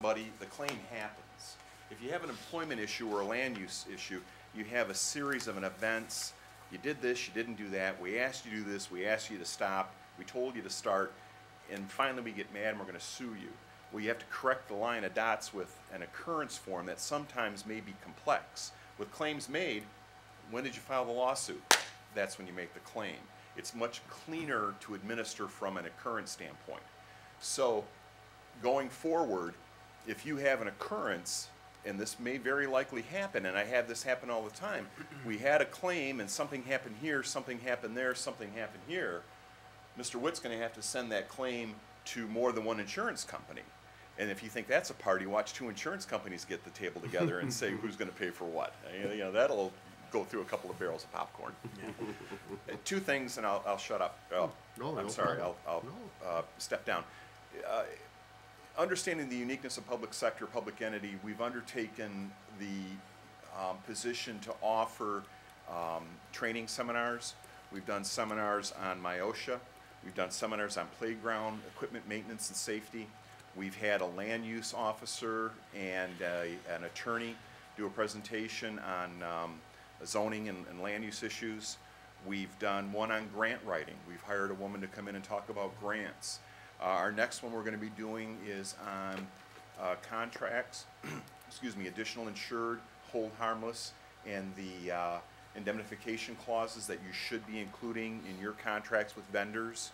Buddy, the claim happens. If you have an employment issue or a land use issue, you have a series of an events. You did this, you didn't do that, we asked you to do this, we asked you to stop, we told you to start, and finally we get mad and we're going to sue you. Well, you have to correct the line of dots with an occurrence form that sometimes may be complex. With claims made, when did you file the lawsuit? That's when you make the claim. It's much cleaner to administer from an occurrence standpoint. So, going forward, if you have an occurrence, and this may very likely happen, and I have this happen all the time, we had a claim and something happened here, something happened there, something happened here, Mr. Witt's going to have to send that claim to more than one insurance company. And if you think that's a party, watch two insurance companies get the table together and say who's going to pay for what. You know, that'll go through a couple of barrels of popcorn. Two things, and I'll shut up. I'm sorry, I'll step down. Understanding the uniqueness of public sector, public entity, we've undertaken the position to offer training seminars. We've done seminars on MIOSHA. We've done seminars on playground equipment maintenance and safety. We've had a land use officer and an attorney do a presentation on zoning and land use issues. We've done one on grant writing. We've hired a woman to come in and talk about grants. Our next one we're going to be doing is on contracts, excuse me, additional insured, hold harmless, and the indemnification clauses that you should be including in your contracts with vendors.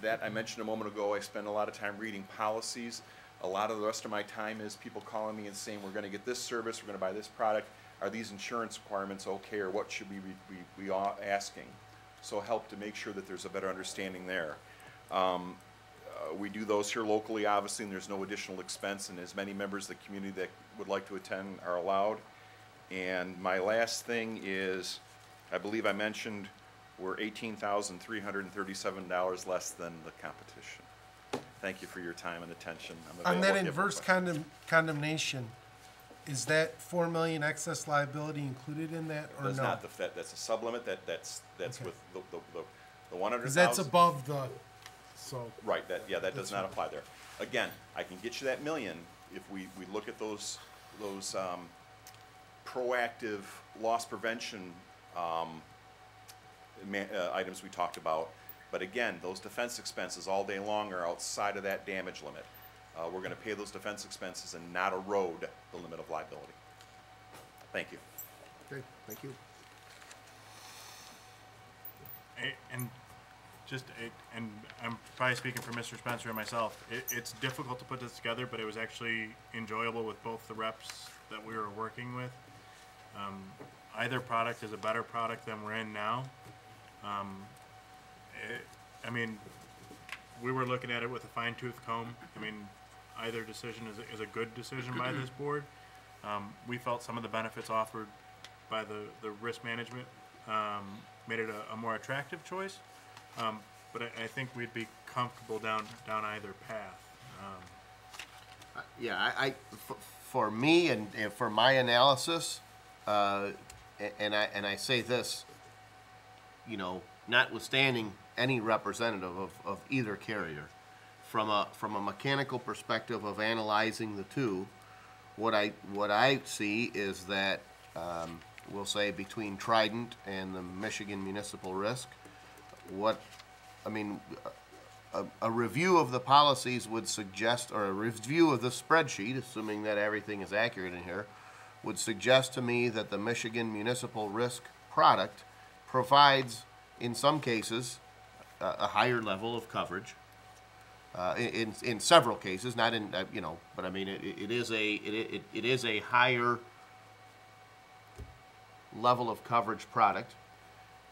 That I mentioned a moment ago, I spend a lot of time reading policies. A lot of the rest of my time is people calling me and saying, we're going to get this service, we're going to buy this product. Are these insurance requirements okay, or what should we be asking? So help to make sure that there's a better understanding there. We do those here locally, obviously, and there's no additional expense, and as many members of the community that would like to attend are allowed. And my last thing is, I believe I mentioned we're $18,337 less than the competition. Thank you for your time and attention. On that inverse condemnation, is that $4 million excess liability included in that, or That's no? not that's a sublimit. That's Okay. with the 100,000. Because that's above the, so. Right. That does not fine. apply there. Again, I can get you that million if we look at those proactive loss prevention items we talked about. But again, those defense expenses all day long are outside of that damage limit. We're going to pay those defense expenses and not erode the limit of liability. Thank you. Okay, thank you. And I'm probably speaking for Mr. Spencer and myself. It's difficult to put this together, but it was actually enjoyable with both the reps that we were working with. Either product is a better product than we're in now. I mean, we were looking at it with a fine-tooth comb. I mean, either decision is a good decision by this board. We felt some of the benefits offered by the risk management made it a more attractive choice. But I think we'd be comfortable down either path. For me and for my analysis, and I say this, you know, notwithstanding any representative of either carrier, from a mechanical perspective of analyzing the two, what I see is that we'll say between Trident and the Michigan Municipal Risk, a review of the policies would suggest, or a review of the spreadsheet, assuming that everything is accurate in here, would suggest to me that the Michigan Municipal Risk product provides, in some cases, a higher level of coverage. In several cases, not in but I mean it is a higher level of coverage product,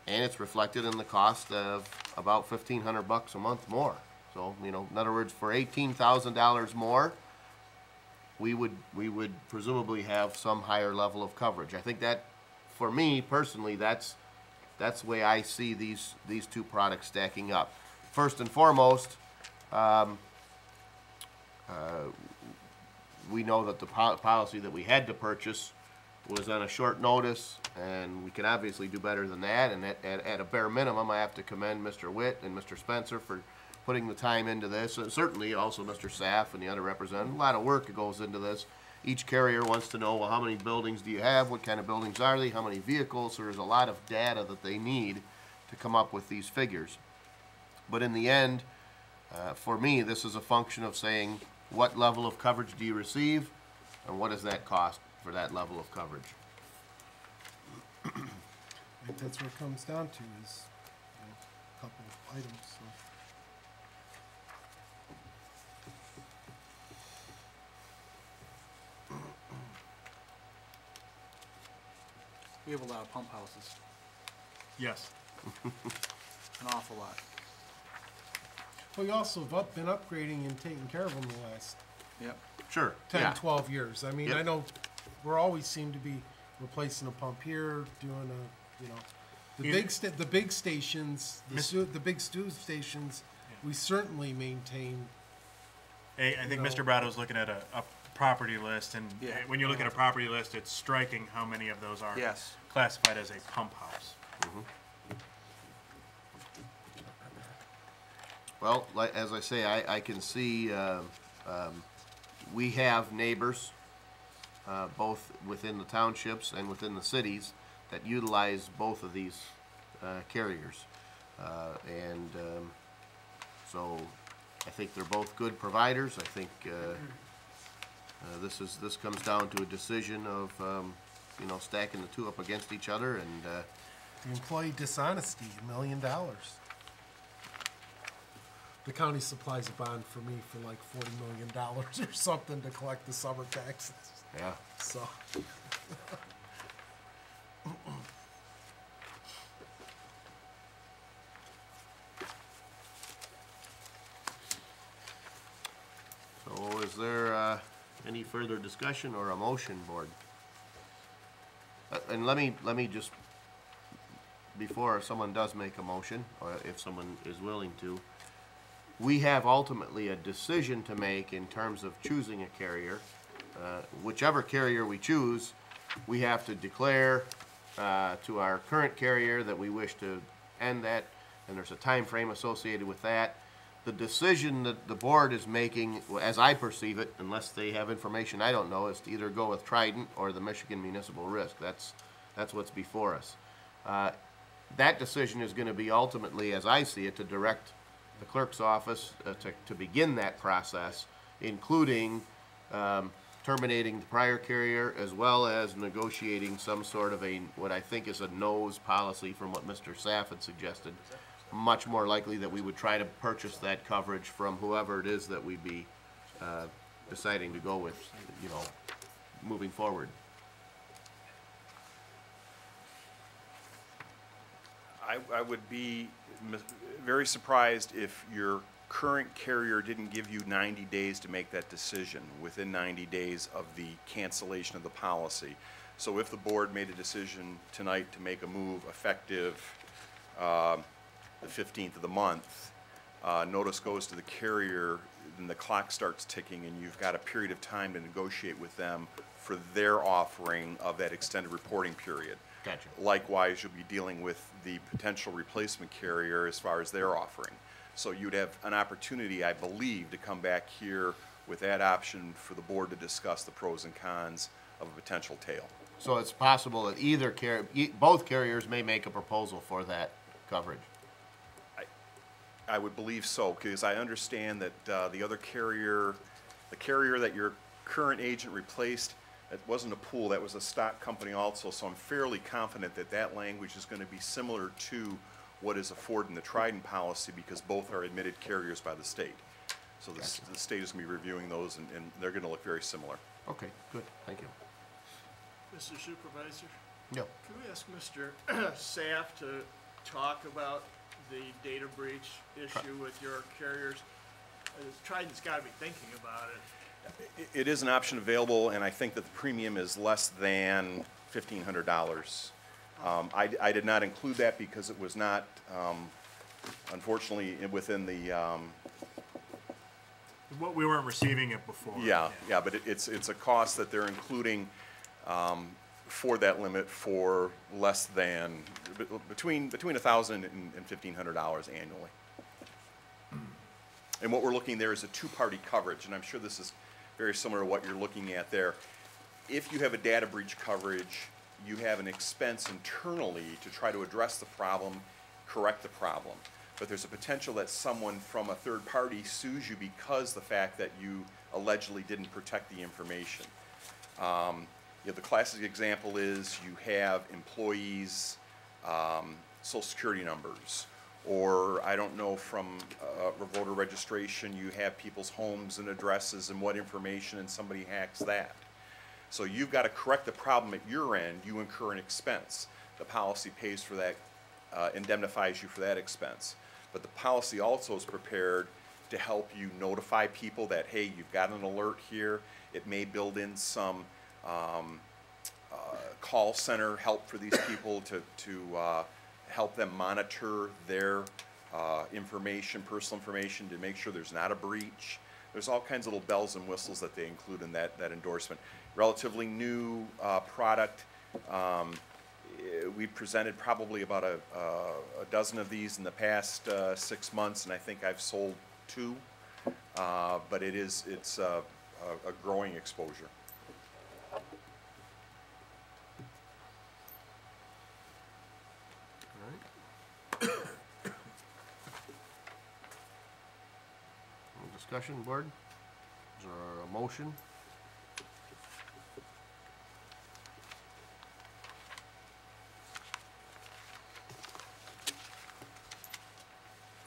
and it's reflected in the cost of about $1,500 a month more. So in other words, for $18,000 more, we would presumably have some higher level of coverage. I think that, for me personally, that's the way I see these two products stacking up. First and foremost, we know that the policy that we had to purchase was on a short notice, and we can obviously do better than that. And at a bare minimum, I have to commend Mr. Witt and Mr. Spencer for putting the time into this. And certainly also Mr. Saff and the other representative, a lot of work goes into this. Each carrier wants to know, well, how many buildings do you have? What kind of buildings are they? How many vehicles? So there's a lot of data that they need to come up with these figures. But in the end, for me, this is a function of saying, what level of coverage do you receive, and what does that cost for that level of coverage? I think that's what it comes down to is, you know, a couple of items, so. We have a lot of pump houses, Yes. an awful lot. Well, you also have been upgrading and taking care of them the last Yep. Sure. 10, yeah. 12 years. I mean, Yep. I know we're always seem to be replacing a pump here, doing a, you know, the You- the big stations, Miss- the big stew stations, we certainly maintain. I think No. Mr. Brado's looking at a property list, and Yeah. when you look at a property list, it's striking how many of those are Yes. classified as a pump house. Well, like, as I say, I can see, we have neighbors, both within the townships and within the cities that utilize both of these, carriers. So I think they're both good providers. I think, this comes down to a decision of, you know, stacking the two up against each other and, The employee dishonesty, $1 million. The county supplies a bond for me for like $40 million or something to collect the summer taxes. yeah. So, So is there any further discussion or a motion, board? And let me just, before someone does make a motion, or if someone is willing to, we have ultimately a decision to make in terms of choosing a carrier. Whichever carrier we choose, we have to declare to our current carrier that we wish to end that, and there's a time frame associated with that. The decision that the board is making, as I perceive it, unless they have information I don't know, is to either go with Trident or the Michigan Municipal Risk. That's what's before us. That decision is gonna be ultimately, as I see it, to direct the clerk's office to begin that process, including terminating the prior carrier, as well as negotiating some sort of what I think is a nose policy from what Mr. Saff had suggested. Much more likely that we would try to purchase that coverage from whoever it is that we'd be deciding to go with, you know, moving forward. I would be very surprised if your current carrier didn't give you 90 days to make that decision, within 90 days of the cancellation of the policy. So if the board made a decision tonight to make a move effective the 15th of the month, notice goes to the carrier, then the clock starts ticking, and you've got a period of time to negotiate with them for their offering of that extended reporting period. Gotcha. Likewise, you'll be dealing with the potential replacement carrier as far as their offering. So you'd have an opportunity, I believe, to come back here with that option for the board to discuss the pros and cons of a potential tail. So it's possible that both carriers may make a proposal for that coverage. I would believe so, because I understand that the other carrier, the carrier that your current agent replaced, it wasn't a pool, that was a stock company also, so I'm fairly confident that that language is going to be similar to what is afforded in the Trident policy, because both are admitted carriers by the state. So the state is going to be reviewing those, and they're going to look very similar. Okay, good, thank you. Mr. Supervisor, Yep. can we ask Mr. Saff to talk about the data breach issue with your carriers? Trident's gotta be thinking about it. It is an option available, and I think that the premium is less than $1,500. I did not include that because it was not, unfortunately, within the, What we weren't receiving it before. yeah, but it's a cost that they're including for that limit for less than, between $1,000 and $1,500 annually. And what we're looking there is a two-party coverage, and I'm sure this is very similar to what you're looking at there. If you have a data breach coverage, you have an expense internally to try to address the problem, correct the problem. But there's a potential that someone from a third party sues you because the fact that you allegedly didn't protect the information. The classic example is you have employees' social security numbers, or I don't know, from voter registration, you have people's homes and addresses and what information, and somebody hacks that. So you've got to correct the problem at your end. You incur an expense. The policy pays for that, indemnifies you for that expense. But the policy also is prepared to help you notify people that, hey, you've got an alert here. It may build in some call center help for these people to help them monitor their information, personal information, to make sure there's not a breach. There's all kinds of little bells and whistles that they include in that endorsement. Relatively new product. We presented probably about a dozen of these in the past 6 months, and I think I've sold 2. But it's a growing exposure. Any discussion, board? Is there a motion?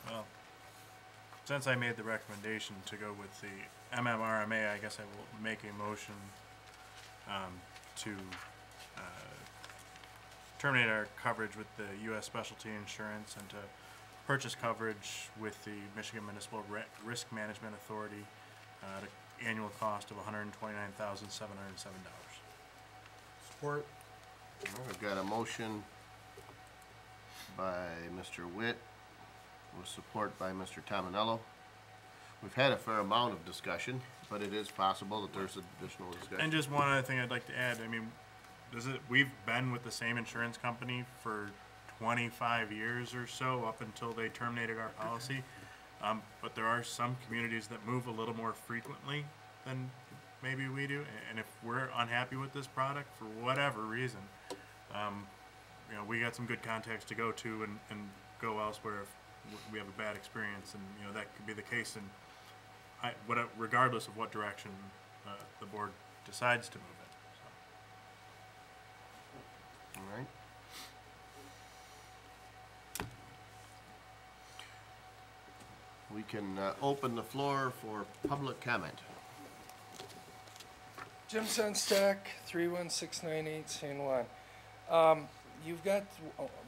Well, since I made the recommendation to go with the MMRMA, I guess I will make a motion to terminate our coverage with the U.S. Specialty Insurance and to purchase coverage with the Michigan Municipal Risk Management Authority at an annual cost of $129,707. Support. I've got a motion by Mr. Witt, with support by Mr. Tominello. We've had a fair amount of discussion, but it is possible that there's additional discussion. And just one other thing I'd like to add, I mean, we've been with the same insurance company for 25 years or so, up until they terminated our policy. But there are some communities that move a little more frequently than maybe we do. And if we're unhappy with this product for whatever reason, we got some good contacts to go to and go elsewhere if we have a bad experience. And, that could be the case. And regardless of what direction the board decides to move it. So. All right. We can open the floor for public comment. Jim Sunstack, 31698 San Juan. You've got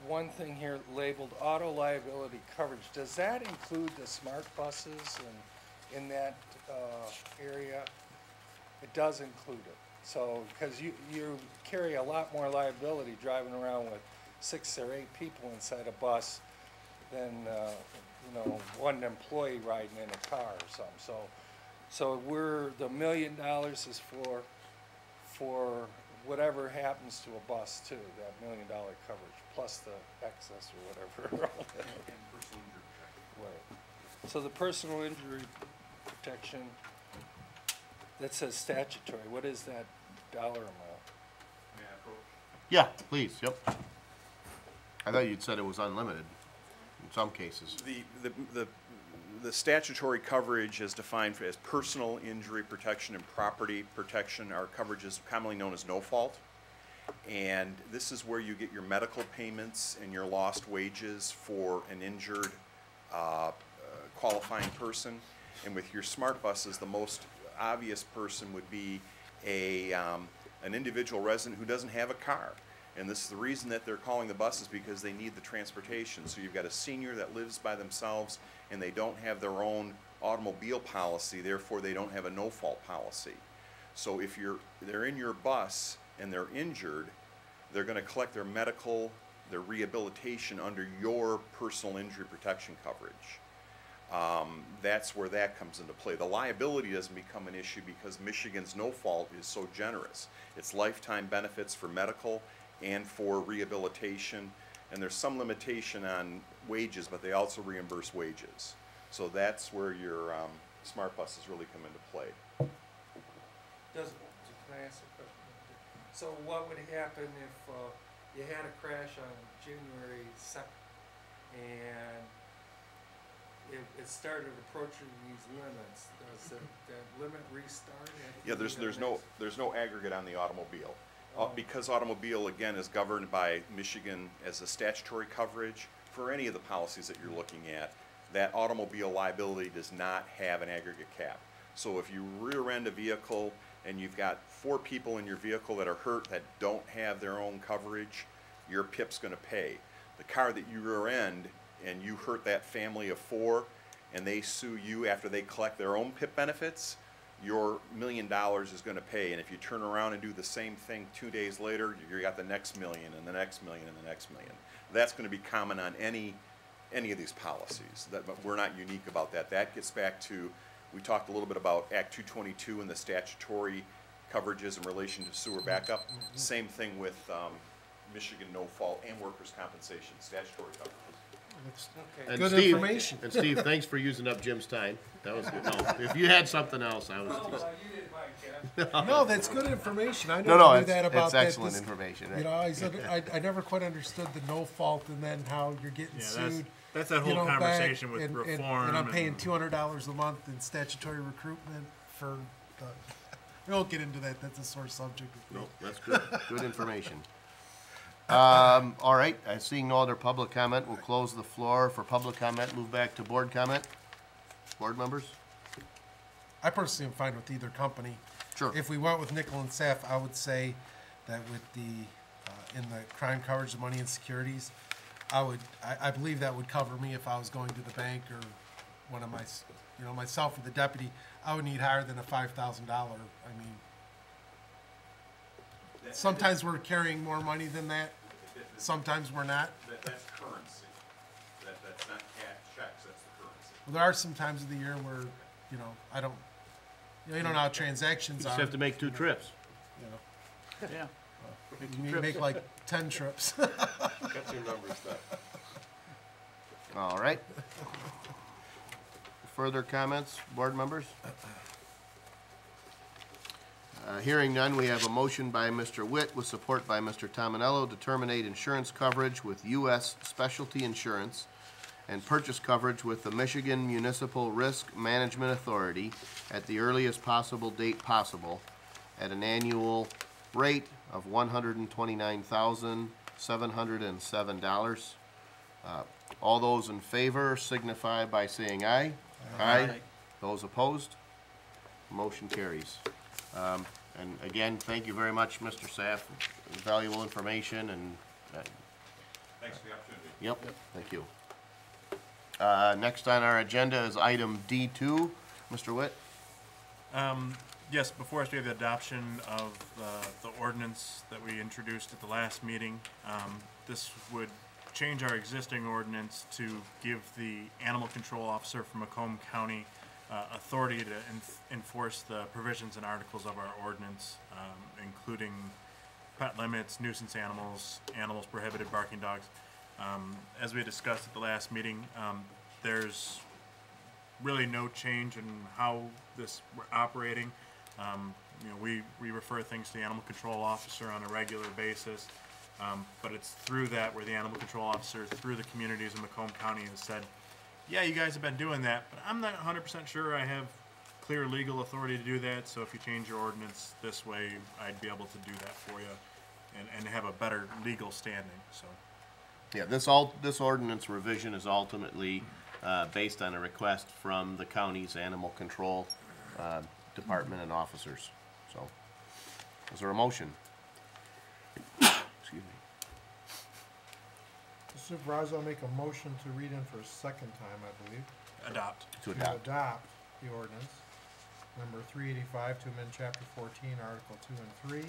one thing here labeled auto liability coverage. Does that include the smart buses in that area? It does include it. So, because you carry a lot more liability driving around with 6 or 8 people inside a bus than one employee riding in a car or something. So the $1 million is for whatever happens to a bus too, that $1 million coverage, plus the excess or whatever. Right. So the personal injury protection, that says statutory, what is that dollar amount? Yeah, please, yep. I thought you'd said it was unlimited in some cases. The statutory coverage is defined as personal injury protection and property protection. Our coverage is commonly known as no fault. And this is where you get your medical payments and your lost wages for an injured qualifying person. And with your smart buses, the most obvious person would be an individual resident who doesn't have a car. And this is the reason that they're calling the buses, because they need the transportation. So you've got a senior that lives by themselves and they don't have their own automobile policy, therefore they don't have a no-fault policy. So if they're in your bus and they're injured, they're going to collect their medical, their rehabilitation under your personal injury protection coverage. That's where that comes into play. The liability doesn't become an issue because Michigan's no-fault is so generous. It's lifetime benefits for medical and for rehabilitation, and there's some limitation on wages, but they also reimburse wages. So that's where your smart buses really come into play. Can I ask a question? So what would happen if you had a crash on January 2nd and it started approaching these limits? Does that limit restart? after Yeah, the there's no aggregate on the automobile. Because automobile, again, is governed by Michigan as a statutory coverage for any of the policies that you're looking at, that automobile liability does not have an aggregate cap. So if you rear end a vehicle and you've got 4 people in your vehicle that are hurt that don't have their own coverage, your PIP's gonna pay. The car that you rear end and you hurt that family of 4 and they sue you after they collect their own PIP benefits, your $1 million is gonna pay. And if you turn around and do the same thing 2 days later, you got the next million and the next million and the next million. That's gonna be common on any of these policies. But we're not unique about that. That gets back to, we talked a little bit about Act 222 and the statutory coverages in relation to sewer backup. Same thing with Michigan no fault and workers' compensation, statutory coverages. Okay. And Good Steve, information. And Steve, thanks for using up Jim's time. That was good. No, if you had something else, I was. Oh, well, you didn't mind, Jeff. No, that's good information. I No, never knew it's, that about it's that. excellent This- information. You know, I never quite understood the no fault and then how you're getting Yeah, sued. that's that you whole know, back, conversation with and reform. And I'm paying $200 a month in statutory recruitment for the, we won't get into that. That's a sore subject. No, that's good. Good information. All right, seeing no other public comment, we'll close the floor for public comment, move back to board comment. Board members? I personally am fine with either company. Sure. If we went with Nickel and Saf, I would say that with the, in the crime coverage of money and securities, I believe that would cover me if I was going to the bank or one of my, myself or the deputy. I would need higher than a $5,000. I mean, sometimes we're carrying more money than that. Sometimes we're not. That's currency. That's not cash checks, that's the currency. Well, there are some times of the year where, I don't, you don't know how transactions Just are. have to make 2 trips. You know, Yeah. you make like 10 trips. Got your numbers then. All right. Further comments, board members? Hearing none, we have a motion by Mr. Witt with support by Mr. Tominello to terminate insurance coverage with U.S. Specialty Insurance and purchase coverage with the Michigan Municipal Risk Management Authority at the earliest possible date possible at an annual rate of $129,707. All those in favor signify by saying aye. Aye. Those opposed? Motion carries. And again, thank you very much, Mr. Saff. Valuable information and, Thanks for the opportunity. yep, thank you. Next on our agenda is item D2. Mr. Witt? Yes, before us, we have the adoption of the ordinance that we introduced at the last meeting. This would change our existing ordinance to give the animal control officer from Macomb County authority to enforce the provisions and articles of our ordinance, including pet limits, nuisance animals, animals prohibited, barking dogs. As we discussed at the last meeting, there's really no change in how this we're operating. We refer things to the animal control officer on a regular basis, but it's through that where the animal control officer, through the communities in Macomb County, has said, yeah, you guys have been doing that, but I'm not 100% sure I have clear legal authority to do that, so if you change your ordinance this way, I'd be able to do that for you and have a better legal standing, so. Yeah, this ordinance revision is ultimately based on a request from the county's animal control department and officers. So, is there a motion? Excuse me. Supervisor, I'll make a motion to read in for a second time, I believe. Adopt. To To adopt. adopt the ordinance, number 385, to amend chapter 14, article 2 and 3.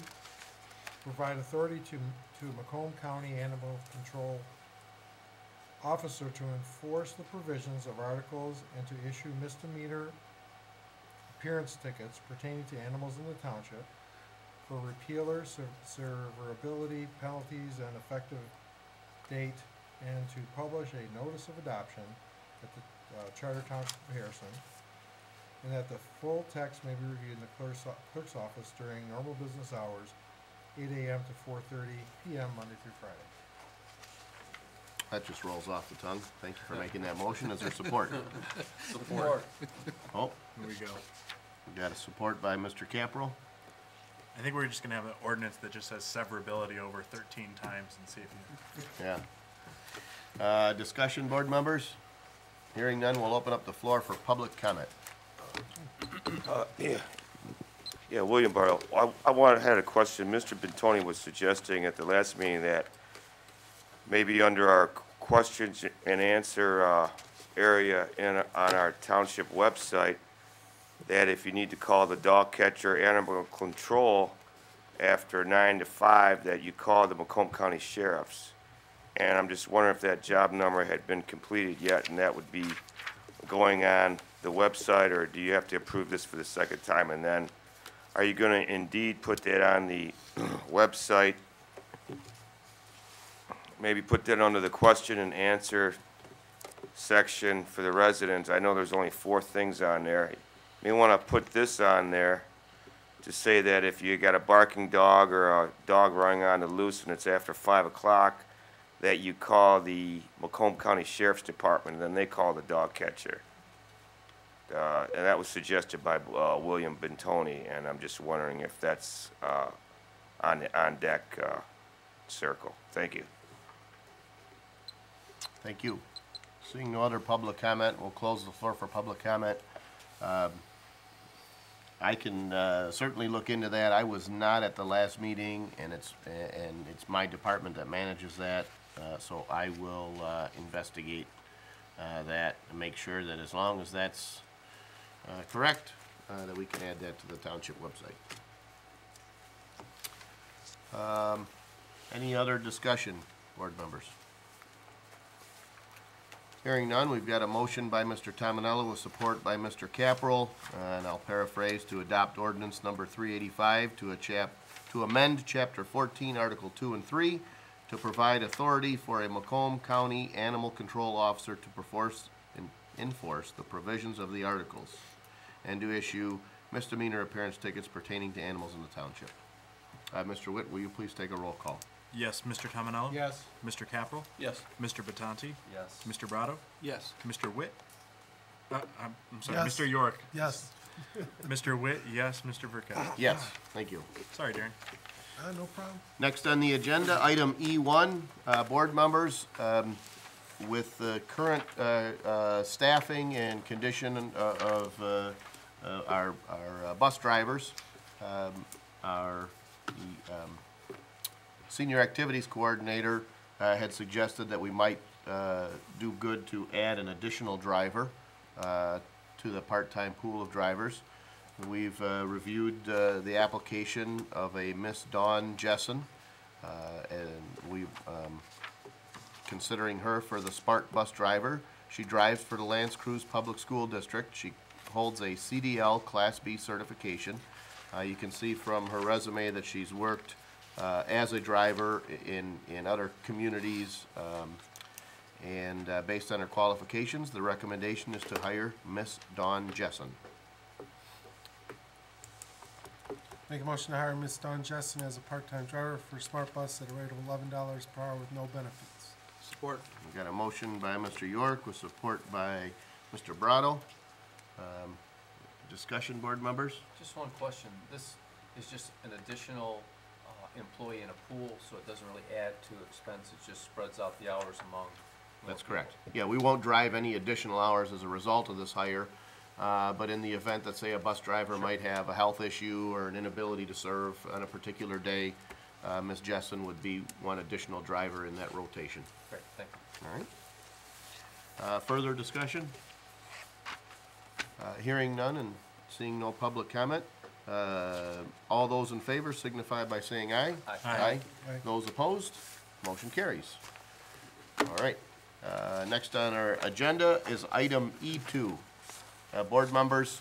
Provide authority to Macomb County Animal Control Officer to enforce the provisions of articles and to issue misdemeanor appearance tickets pertaining to animals in the township for repealer, severability, penalties, and effective date, and to publish a notice of adoption at the Charter Township of Harrison, and that the full text may be reviewed in the clerk's office during normal business hours, 8 a.m. to 4:30 p.m. Monday through Friday. That just rolls off the tongue. Thank you for making that motion. Is there support? Support. Oh, Here we go. we got a support by Mr. Caprow. I think we're just gonna have an ordinance that just says severability over 13 times and see if you. Yeah. Discussion, board members? Hearing none, we'll open up the floor for public comment. Yeah, William Bartle. Had a question. Mr. Bentoni was suggesting at the last meeting that maybe under our questions and answer area on our township website, that if you need to call the dog catcher animal control after 9 to 5, that you call the Macomb County Sheriffs. And I'm just wondering if that job number had been completed yet, and that would be going on the website, or do you have to approve this for the second time? And then, are you going to indeed put that on the website? Maybe put that under the question and answer section for the residents. I know there's only 4 things on there. You may want to put this on there to say that if you got a barking dog or a dog running on the loose and it's after 5 o'clock, that you call the Macomb County Sheriff's Department, and then they call the dog catcher. And that was suggested by William Bentoni, and I'm just wondering if that's on deck circle. Thank you. Thank you. Seeing no other public comment, we'll close the floor for public comment. I can certainly look into that. I was not at the last meeting, and it's my department that manages that. So I will investigate that and make sure that as long as that's correct, that we can add that to the township website. Any other discussion, board members? Hearing none, we've got a motion by Mr. Tominello with support by Mr. Caprow, and I'll paraphrase, to adopt ordinance number 385 to amend Chapter 14, Article 2 and 3, to provide authority for a Macomb County Animal Control Officer to enforce the provisions of the articles, and to issue misdemeanor appearance tickets pertaining to animals in the township. Mr. Witt, will you please take a roll call? Yes, Mr. Tominello? Yes. Mr. Caprow? Yes. Mr. Batanti? Yes. Mr. Brado? Yes. Mr. Witt? I'm sorry, Yes. Mr. York. Yes. Mr. Witt, yes. Mr. Burkett. Yes, thank you. Sorry, Darren. No problem. Next on the agenda, item E1, board members, with the current staffing and condition of our bus drivers, our senior activities coordinator had suggested that we might do good to add an additional driver to the part-time pool of drivers. We've reviewed the application of a Miss Dawn Jessen, and we've considering her for the Spark bus driver. She drives for the L'Anse Creuse Public School District. She holds a CDL Class B certification. You can see from her resume that she's worked as a driver in other communities, and based on her qualifications, the recommendation is to hire Miss Dawn Jessen. Make a motion to hire Ms. Dawn Jessen as a part-time driver for Smart Bus at a rate of $11 per hour with no benefits. Support. We've got a motion by Mr. York with support by Mr. Brado. Discussion, board members? Just one question. This is just an additional employee in a pool, so it doesn't really add to expense. It just spreads out the hours among more That's people. correct. Yeah, we won't drive any additional hours as a result of this hire, but in the event that, say, a bus driver might have a health issue or an inability to serve on a particular day, Ms. Jessen would be one additional driver in that rotation. Great, thank you. All right. Further discussion? Hearing none and seeing no public comment, all those in favor signify by saying aye. Aye. Aye. Those opposed, motion carries. All right. Next on our agenda is item E2. Board members,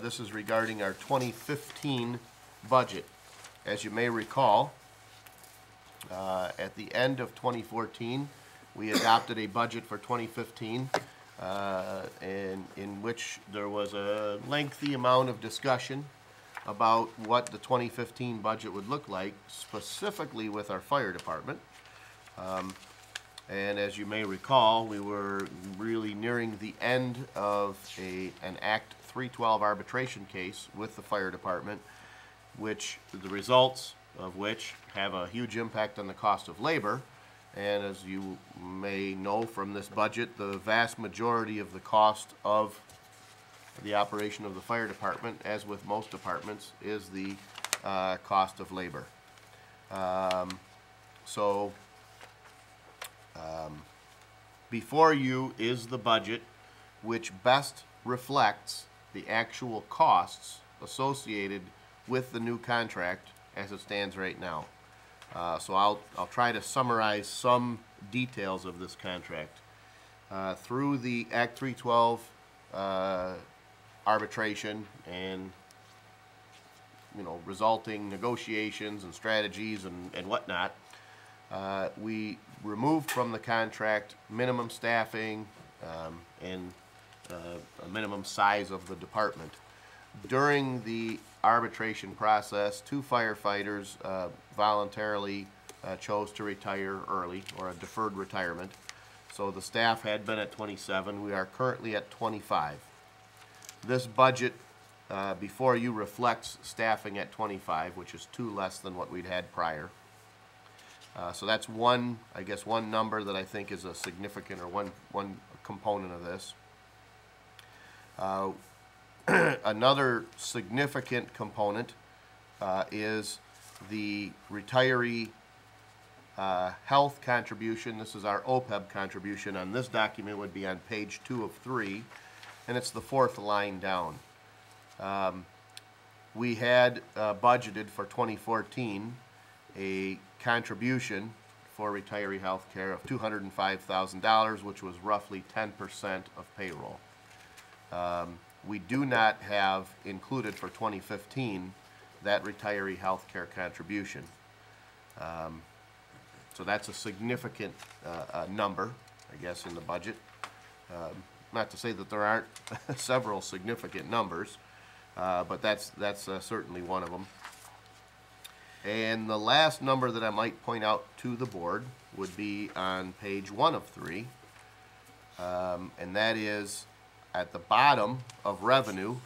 this is regarding our 2015 budget. As you may recall, at the end of 2014, we adopted a budget for 2015 and in which there was a lengthy amount of discussion about what the 2015 budget would look like, specifically with our fire department. And as you may recall, we were really nearing the end of an Act 312 arbitration case with the fire department, which the results of which have a huge impact on the cost of labor. And as you may know from this budget, the vast majority of the cost of the operation of the fire department, as with most departments, is the cost of labor. Before you is the budget which best reflects the actual costs associated with the new contract as it stands right now. So I'll try to summarize some details of this contract. Through the Act 312 arbitration and resulting negotiations and strategies and whatnot, we removed from the contract minimum staffing and a minimum size of the department. During the arbitration process, 2 firefighters voluntarily chose to retire early, or a deferred retirement. So the staff had been at 27. We are currently at 25. This budget before you reflects staffing at 25, which is 2 less than what we'd had prior. So that's one number that I think is a significant, or one component of this. Another significant component is the retiree health contribution. This is our OPEB contribution. On this document would be on page 2 of 3, and it's the 4th line down. We had budgeted for 2014 a contribution for retiree health care of $205,000, which was roughly 10% of payroll. We do not have included for 2015 that retiree health care contribution. So that's a significant number, I guess, in the budget. Not to say that there aren't several significant numbers, but that's certainly one of them. And the last number that I might point out to the board would be on page 1 of 3, and that is at the bottom of revenue,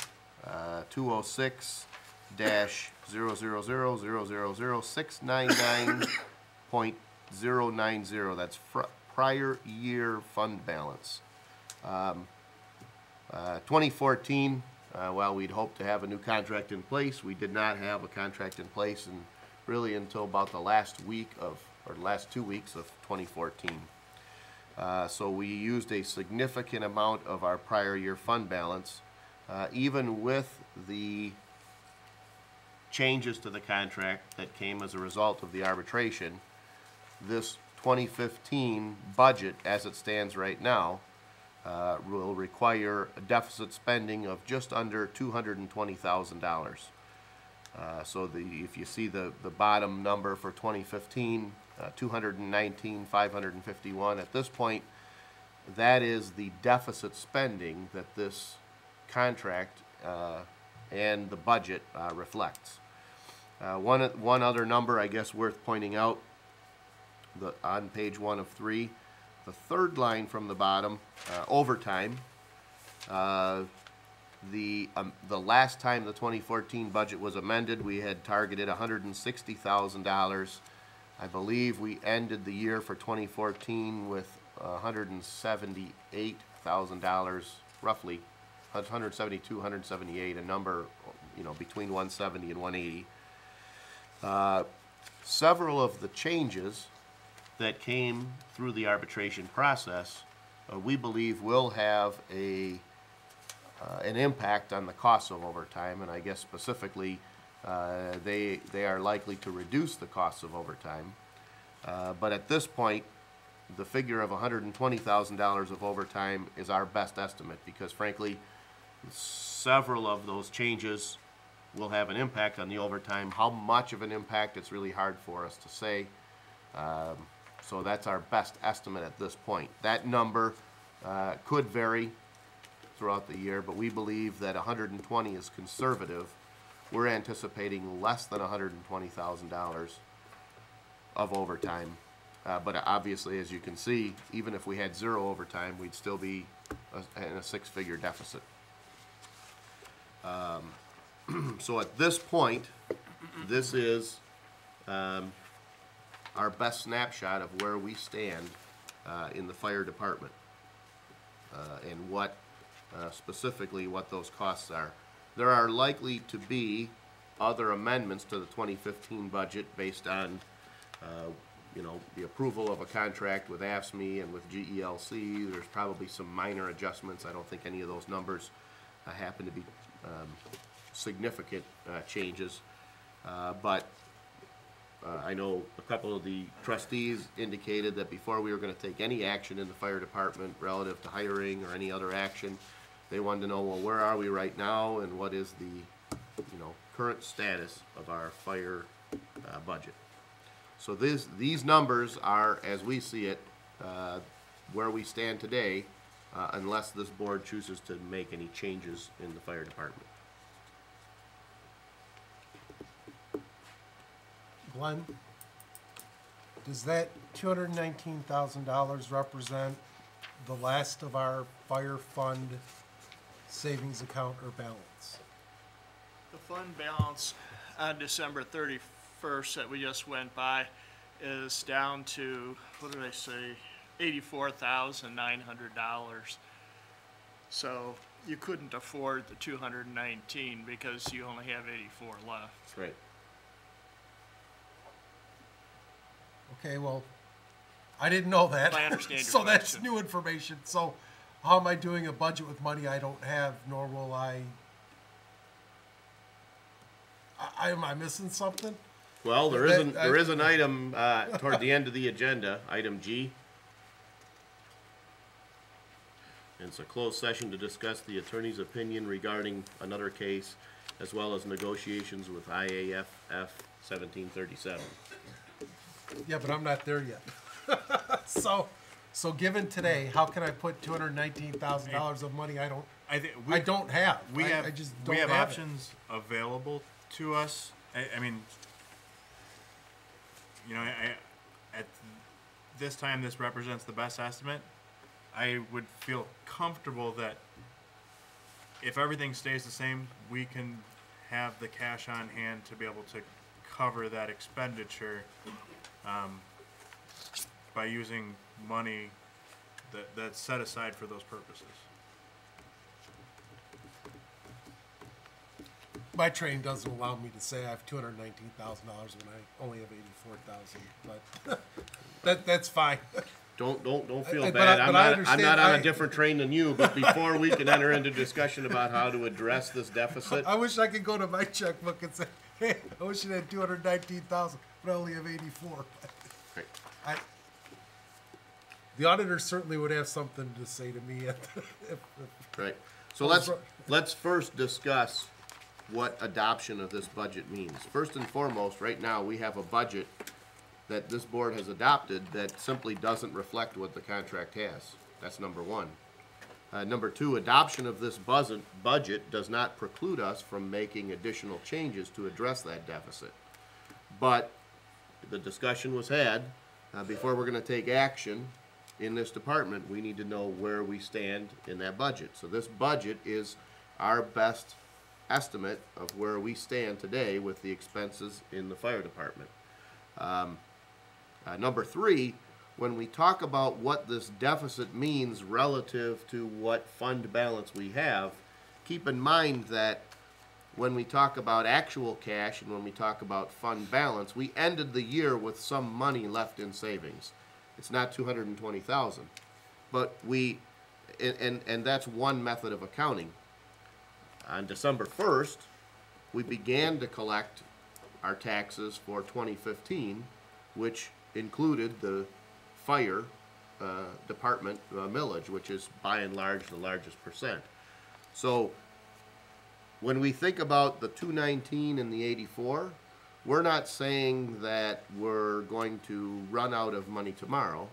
206-000000699.090. That's prior year fund balance. 2014, while we'd hoped to have a new contract in place, we did not have a contract in place and really until about the last 2 weeks of 2014. So we used a significant amount of our prior year fund balance, even with the changes to the contract that came as a result of the arbitration. This 2015 budget, as it stands right now, will require a deficit spending of just under $220,000. So if you see the bottom number for 2015, 219,551. At this point, that is the deficit spending that this contract and the budget reflects. One other number, I guess, worth pointing out, on page 1 of 3, the 3rd line from the bottom, overtime. The last time the 2014 budget was amended, we had targeted $160,000. I believe we ended the year for 2014 with $178,000, roughly, 172, 178, a number, between 170 and 180. Several of the changes that came through the arbitration process, we believe will have an impact on the costs of overtime, and I guess specifically they are likely to reduce the costs of overtime. But at this point, the figure of $120,000 of overtime is our best estimate because, frankly, several of those changes will have an impact on the overtime. How much of an impact, it's really hard for us to say. So that's our best estimate at this point. That number Could vary throughout the year, but we believe that 120 is conservative. We're anticipating less than $120,000 of overtime. But obviously, as you can see, even if we had zero overtime, we'd still be in a six-figure deficit. So at this point, this is our best snapshot of where we stand in the fire department and what specifically what those costs are. There are likely to be other amendments to the 2015 budget based on you know, the approval of a contract with AFSCME and with GELC. There's probably some minor adjustments. I don't think any of those numbers happen to be significant changes. But I know a couple of the trustees indicated that before we were going to take any action in the fire department relative to hiring or any other action, they wanted to know, well, where are we right now and what is the, you know, current status of our fire budget. So these numbers are, as we see it, where we stand today, unless this board chooses to make any changes in the fire department. Glenn, does that $219,000 represent the last of our fire fund savings account or balance? The fund balance on December 31st that we just went by is down to, what did I say, $84,900. So you couldn't afford the 219 because you only have 84 left. That's right. Okay, well, I didn't know that. I understand your So that's question. new information. So how am I doing a budget with money I don't have, nor will am I missing something? Well, there is an item toward the end of the agenda, item G. It's a closed session to discuss the attorney's opinion regarding another case, as well as negotiations with IAFF 1737. Yeah, but I'm not there yet. So given today, how can I put $219,000 of money I don't have? We have I just don't we have have options available to us. I mean, you know, at this time, this represents the best estimate. I would feel comfortable that if everything stays the same, we can have the cash on hand to be able to cover that expenditure by using money that's set aside for those purposes. My training doesn't allow me to say I have $219,000 when I only have $84,000, but that's fine. Don't feel But bad. I I'm understand- not on a different train than you, but before we can enter into discussion about how to address this deficit, I wish I could go to my checkbook and say, hey, I wish it had $219,000, but I only have 84. The auditor certainly would have something to say to me. right. So let's first discuss what adoption of this budget means. First and foremost, right now, we have a budget that this board has adopted that simply doesn't reflect what the contract has. That's number one. Number two, adoption of this budget does not preclude us from making additional changes to address that deficit. But the discussion was had, before we're gonna take action in this department, we need to know where we stand in that budget. So this budget is our best estimate of where we stand today with the expenses in the fire department. Number three, when we talk about what this deficit means relative to what fund balance we have, keep in mind that when we talk about actual cash and when we talk about fund balance, we ended the year with some money left in savings. It's not 220,000, but and that's one method of accounting. On December 1st, we began to collect our taxes for 2015, which included the fire department millage, which is by and large the largest percent. So when we think about the 219 and the 84, we're not saying that we're going to run out of money tomorrow.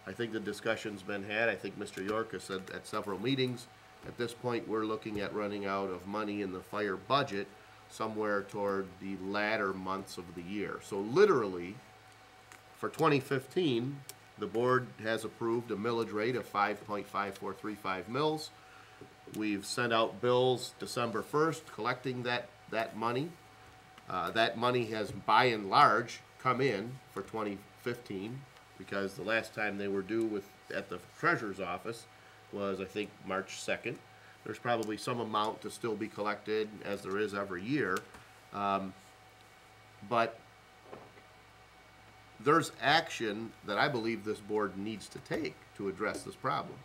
I think the discussion's been had. I think Mr. York has said at several meetings, at this point, we're looking at running out of money in the fire budget somewhere toward the latter months of the year. So literally, for 2015, the board has approved a millage rate of 5.5435 mils. We've sent out bills December 1st collecting that money. That money has by and large come in for 2015 because the last time they were due at the treasurer's office was, I think, March 2nd. There's probably some amount to still be collected, as there is every year. But there's action that I believe this board needs to take to address this problem.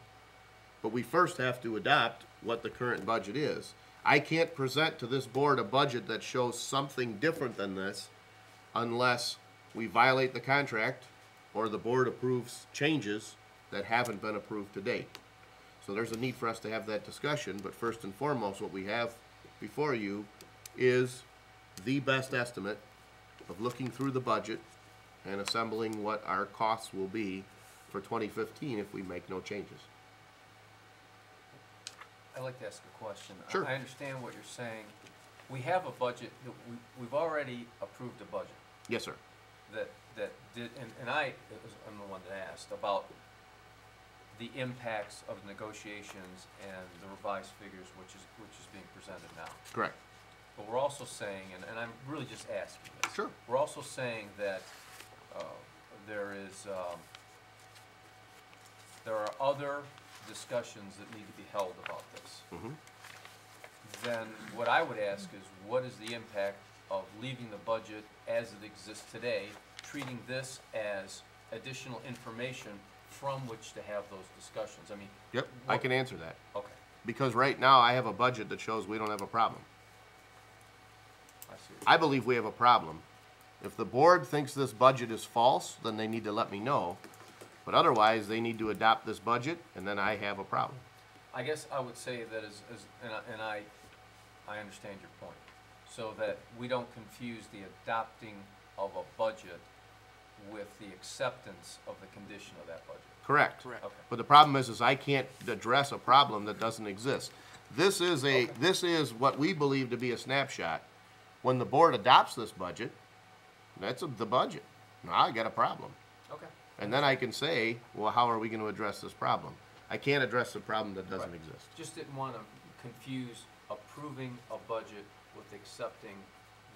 But we first have to adopt what the current budget is. I can't present to this board a budget that shows something different than this unless we violate the contract or the board approves changes that haven't been approved to date. So there's a need for us to have that discussion, but first and foremost, what we have before you is the best estimate of looking through the budget and assembling what our costs will be for 2015 if we make no changes. I'd like to ask a question. Sure. I understand what you're saying. We have a budget, we've already approved a budget Yes, sir. that did, and I'm the one that asked about the impacts of negotiations and the revised figures, which is being presented now. Correct. But we're also saying, and I'm really just asking this. Sure. We're also saying that there are other discussions that need to be held about this. Mhm. Then what I would ask is, what is the impact of leaving the budget as it exists today, treating this as additional information from which to have those discussions? I mean. Yep, I can answer that. Okay, Because right now, I have a budget that shows we don't have a problem. I see. I believe we have a problem. If the board thinks this budget is false, then they need to let me know. But otherwise, they need to adopt this budget, and then I have a problem. I guess I would say that and I understand your point, so that we don't confuse the adopting of a budget with the acceptance of the condition of that budget. Correct. Correct. Okay. But the problem is I can't address a problem that doesn't exist. This is what we believe to be a snapshot. When the board adopts this budget, that's the budget. Now I got a problem. Okay. And then I can say, well, how are we going to address this problem? I can't address the problem that doesn't Right. exist. Just didn't want to confuse approving a budget with accepting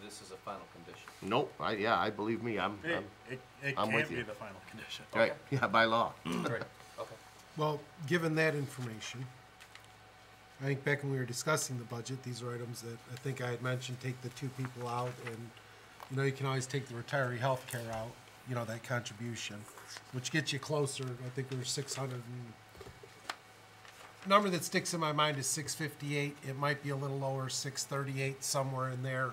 this as a final condition. Nope. I believe me. I'm It I'm with can't be you. the final condition. right. Yeah, by law. Great, okay. Well, given that information, I think back when we were discussing the budget, these are items that I think I had mentioned, take the two people out, and, you know, you can always take the retiree health care out, you know, that contribution, which gets you closer. I think we were 600 and, number that sticks in my mind is 658. It might be a little lower, 638, somewhere in there,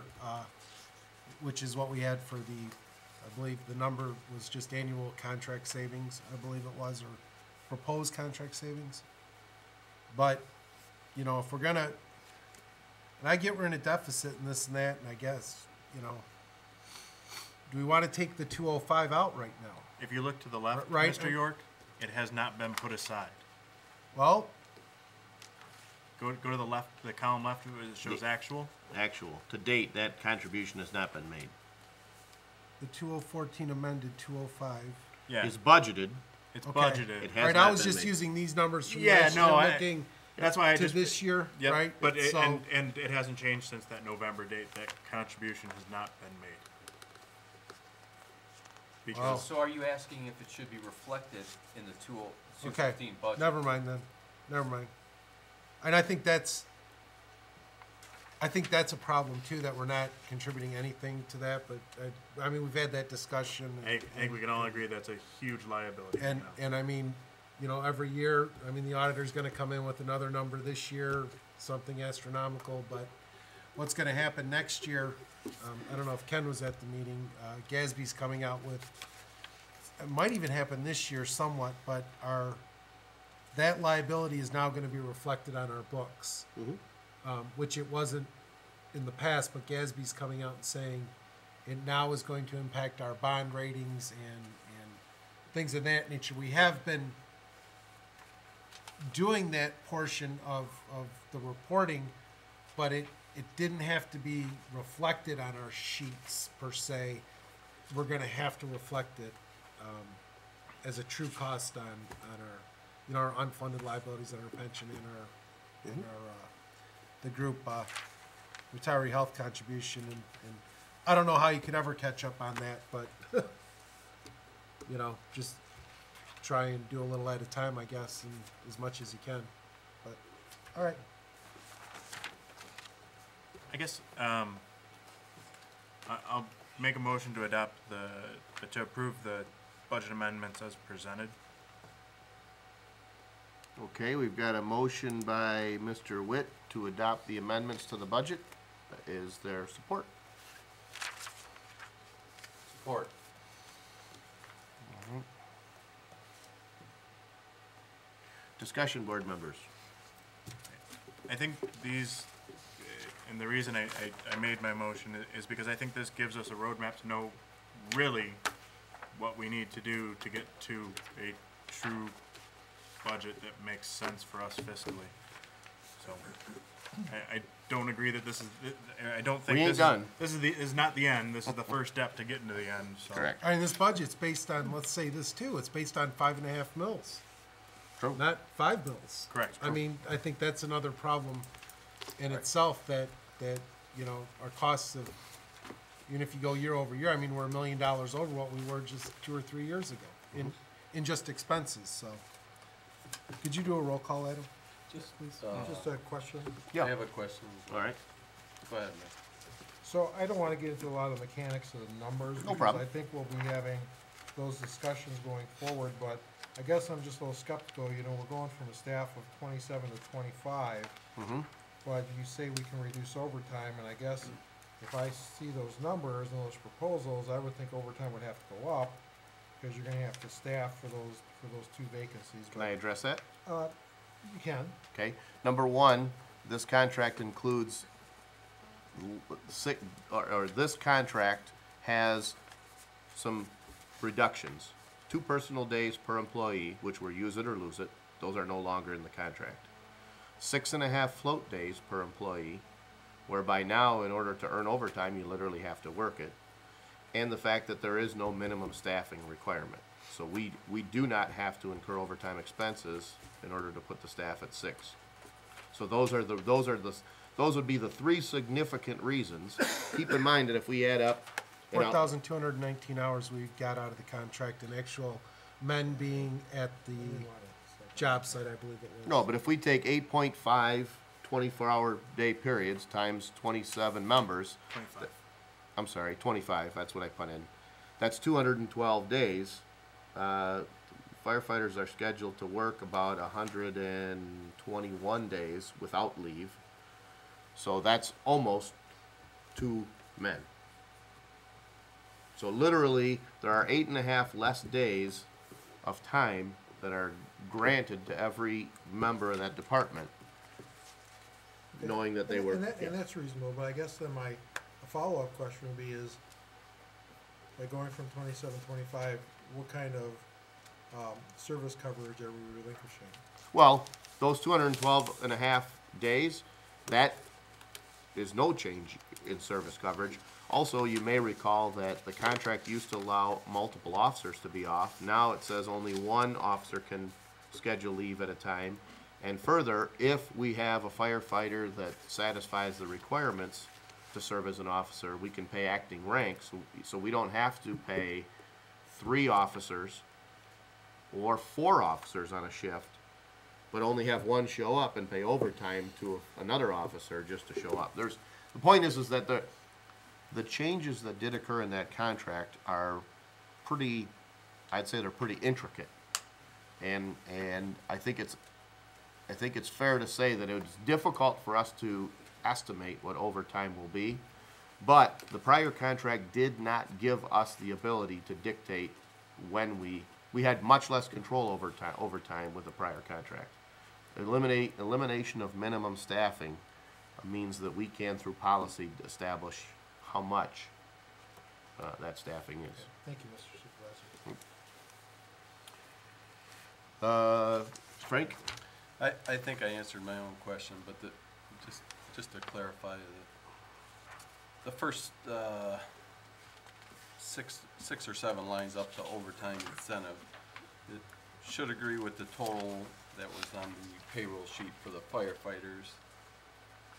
which is what we had for I believe the number was just annual contract savings, I believe it was, or proposed contract savings. But, you know, if we're gonna, and I get we're in a deficit and this and that, and I guess, you know, do we want to take the 205 out right now? If you look to the left, Right. Mr. York, it has not been put aside. Well, Go to the left, the column left, it shows actual. Actual. To date, that contribution has not been made. the 2014 amended 205. Yeah, It's budgeted. it's Okay. budgeted. It has Right, not I was been just made. using these numbers from Yeah, last no, year, I- looking That's why I to just. this year, Yep, right? but So- and it hasn't changed since that November date. That contribution has not been made. Wow. Because So are you asking if it should be reflected in the 2015 Okay, budget? never mind then. Never mind. And I think that's a problem too, that we're not contributing anything to that, but I mean, we've had that discussion. I think we can all agree that's a huge liability. And, now. and I mean, you know, every year, I mean, the auditor's gonna come in with another number this year, something astronomical, but what's gonna happen next year, I don't know if Ken was at the meeting, Gatsby's coming out with, it might even happen this year somewhat, but that liability is now gonna be reflected on our books. Which it wasn't in the past, but Gatsby's coming out and saying it now is going to impact our bond ratings and things of that nature. We have been doing that portion of the reporting, but it didn't have to be reflected on our sheets per se. We're gonna have to reflect it as a true cost on our our unfunded liabilities, on our pension, and our the group retiree health contribution, and I don't know how you could ever catch up on that, but just try and do a little at a time, I guess, and as much as you can. But all right. I guess, I'll make a motion to adopt to approve the budget amendments as presented. Okay, we've got a motion by Mr. Witt to adopt the amendments to the budget. Is there support? Support. Discussion, board members. I think these, and the reason I made my motion is because I think this gives us a roadmap to know really what we need to do to get to a true budget that makes sense for us fiscally. So, I don't agree that this is, I don't think We ain't this done. is not the end, this is the first step to getting to the end, so. Correct. I mean, this budget's based on, let's say this too, it's based on 5.5 mils, True. not 5 mils. Correct. I mean, I think that's another problem in itself, that our costs of, even if you go year over year, I mean, we're $1 million over what we were just 2 or 3 years ago in just expenses, so. Could you do a roll call, Adam? Just, Just a question. Yeah. I have a question. All right. Go ahead, man. So I don't wanna get into a lot of the mechanics of the numbers. No because problem. I think we'll be having those discussions going forward, but I guess I'm just a little skeptical, we're going from a staff of 27 to 25. Mm-hmm. But you say we can reduce overtime, and I guess if I see those numbers and those proposals, I would think overtime would have to go up, because you're gonna have to staff for those 2 vacancies. Can I address that? You can. Okay. Number one, this contract includes this contract has some reductions. 2 personal days per employee, which were use it or lose it. Those are no longer in the contract. 6.5 float days per employee, whereby now, in order to earn overtime, you literally have to work it. And the fact that there is no minimum staffing requirement. So we do not have to incur overtime expenses in order to put the staff at 6. So those would be the 3 significant reasons. Keep in mind that if we add up, 4,219 hours we've got out of the contract, and actual men being at the job site, I believe it was. no, but if we take 8.5 24-hour day periods times 27 members, 25. I'm sorry, 25, that's what I put in. That's 212 days. Firefighters are scheduled to work about 121 days without leave. So that's almost 2 men. So literally, there are 8.5 less days of time that are granted to every member of that department, knowing that they were. And that's reasonable, but I guess then my follow-up question would be is, by going from 27, 25, what kind of service coverage are we relinquishing? Well, those 212.5 days, that is no change in service coverage. Also, you may recall that the contract used to allow multiple officers to be off. Now it says only 1 officer can schedule leave at a time. And further, if we have a firefighter that satisfies the requirements to serve as an officer, we can pay acting ranks. So we don't have to pay 3 officers or 4 officers on a shift, but only have 1 show up and pay overtime to another officer just to show up. The point is that the changes that did occur in that contract are pretty, I'd say they're pretty intricate. And I think it's fair to say that it's difficult for us to estimate what overtime will be, but the prior contract did not give us the ability to dictate when we had much less control over overtime with the prior contract. Elimination of minimum staffing means that we can, through policy, establish how much that staffing is. Thank you, Mr. Supervisor. Frank? I think I answered my own question, but just to clarify, the first six or seven lines up to overtime incentive, it should agree with the total that was on the payroll sheet for the firefighters,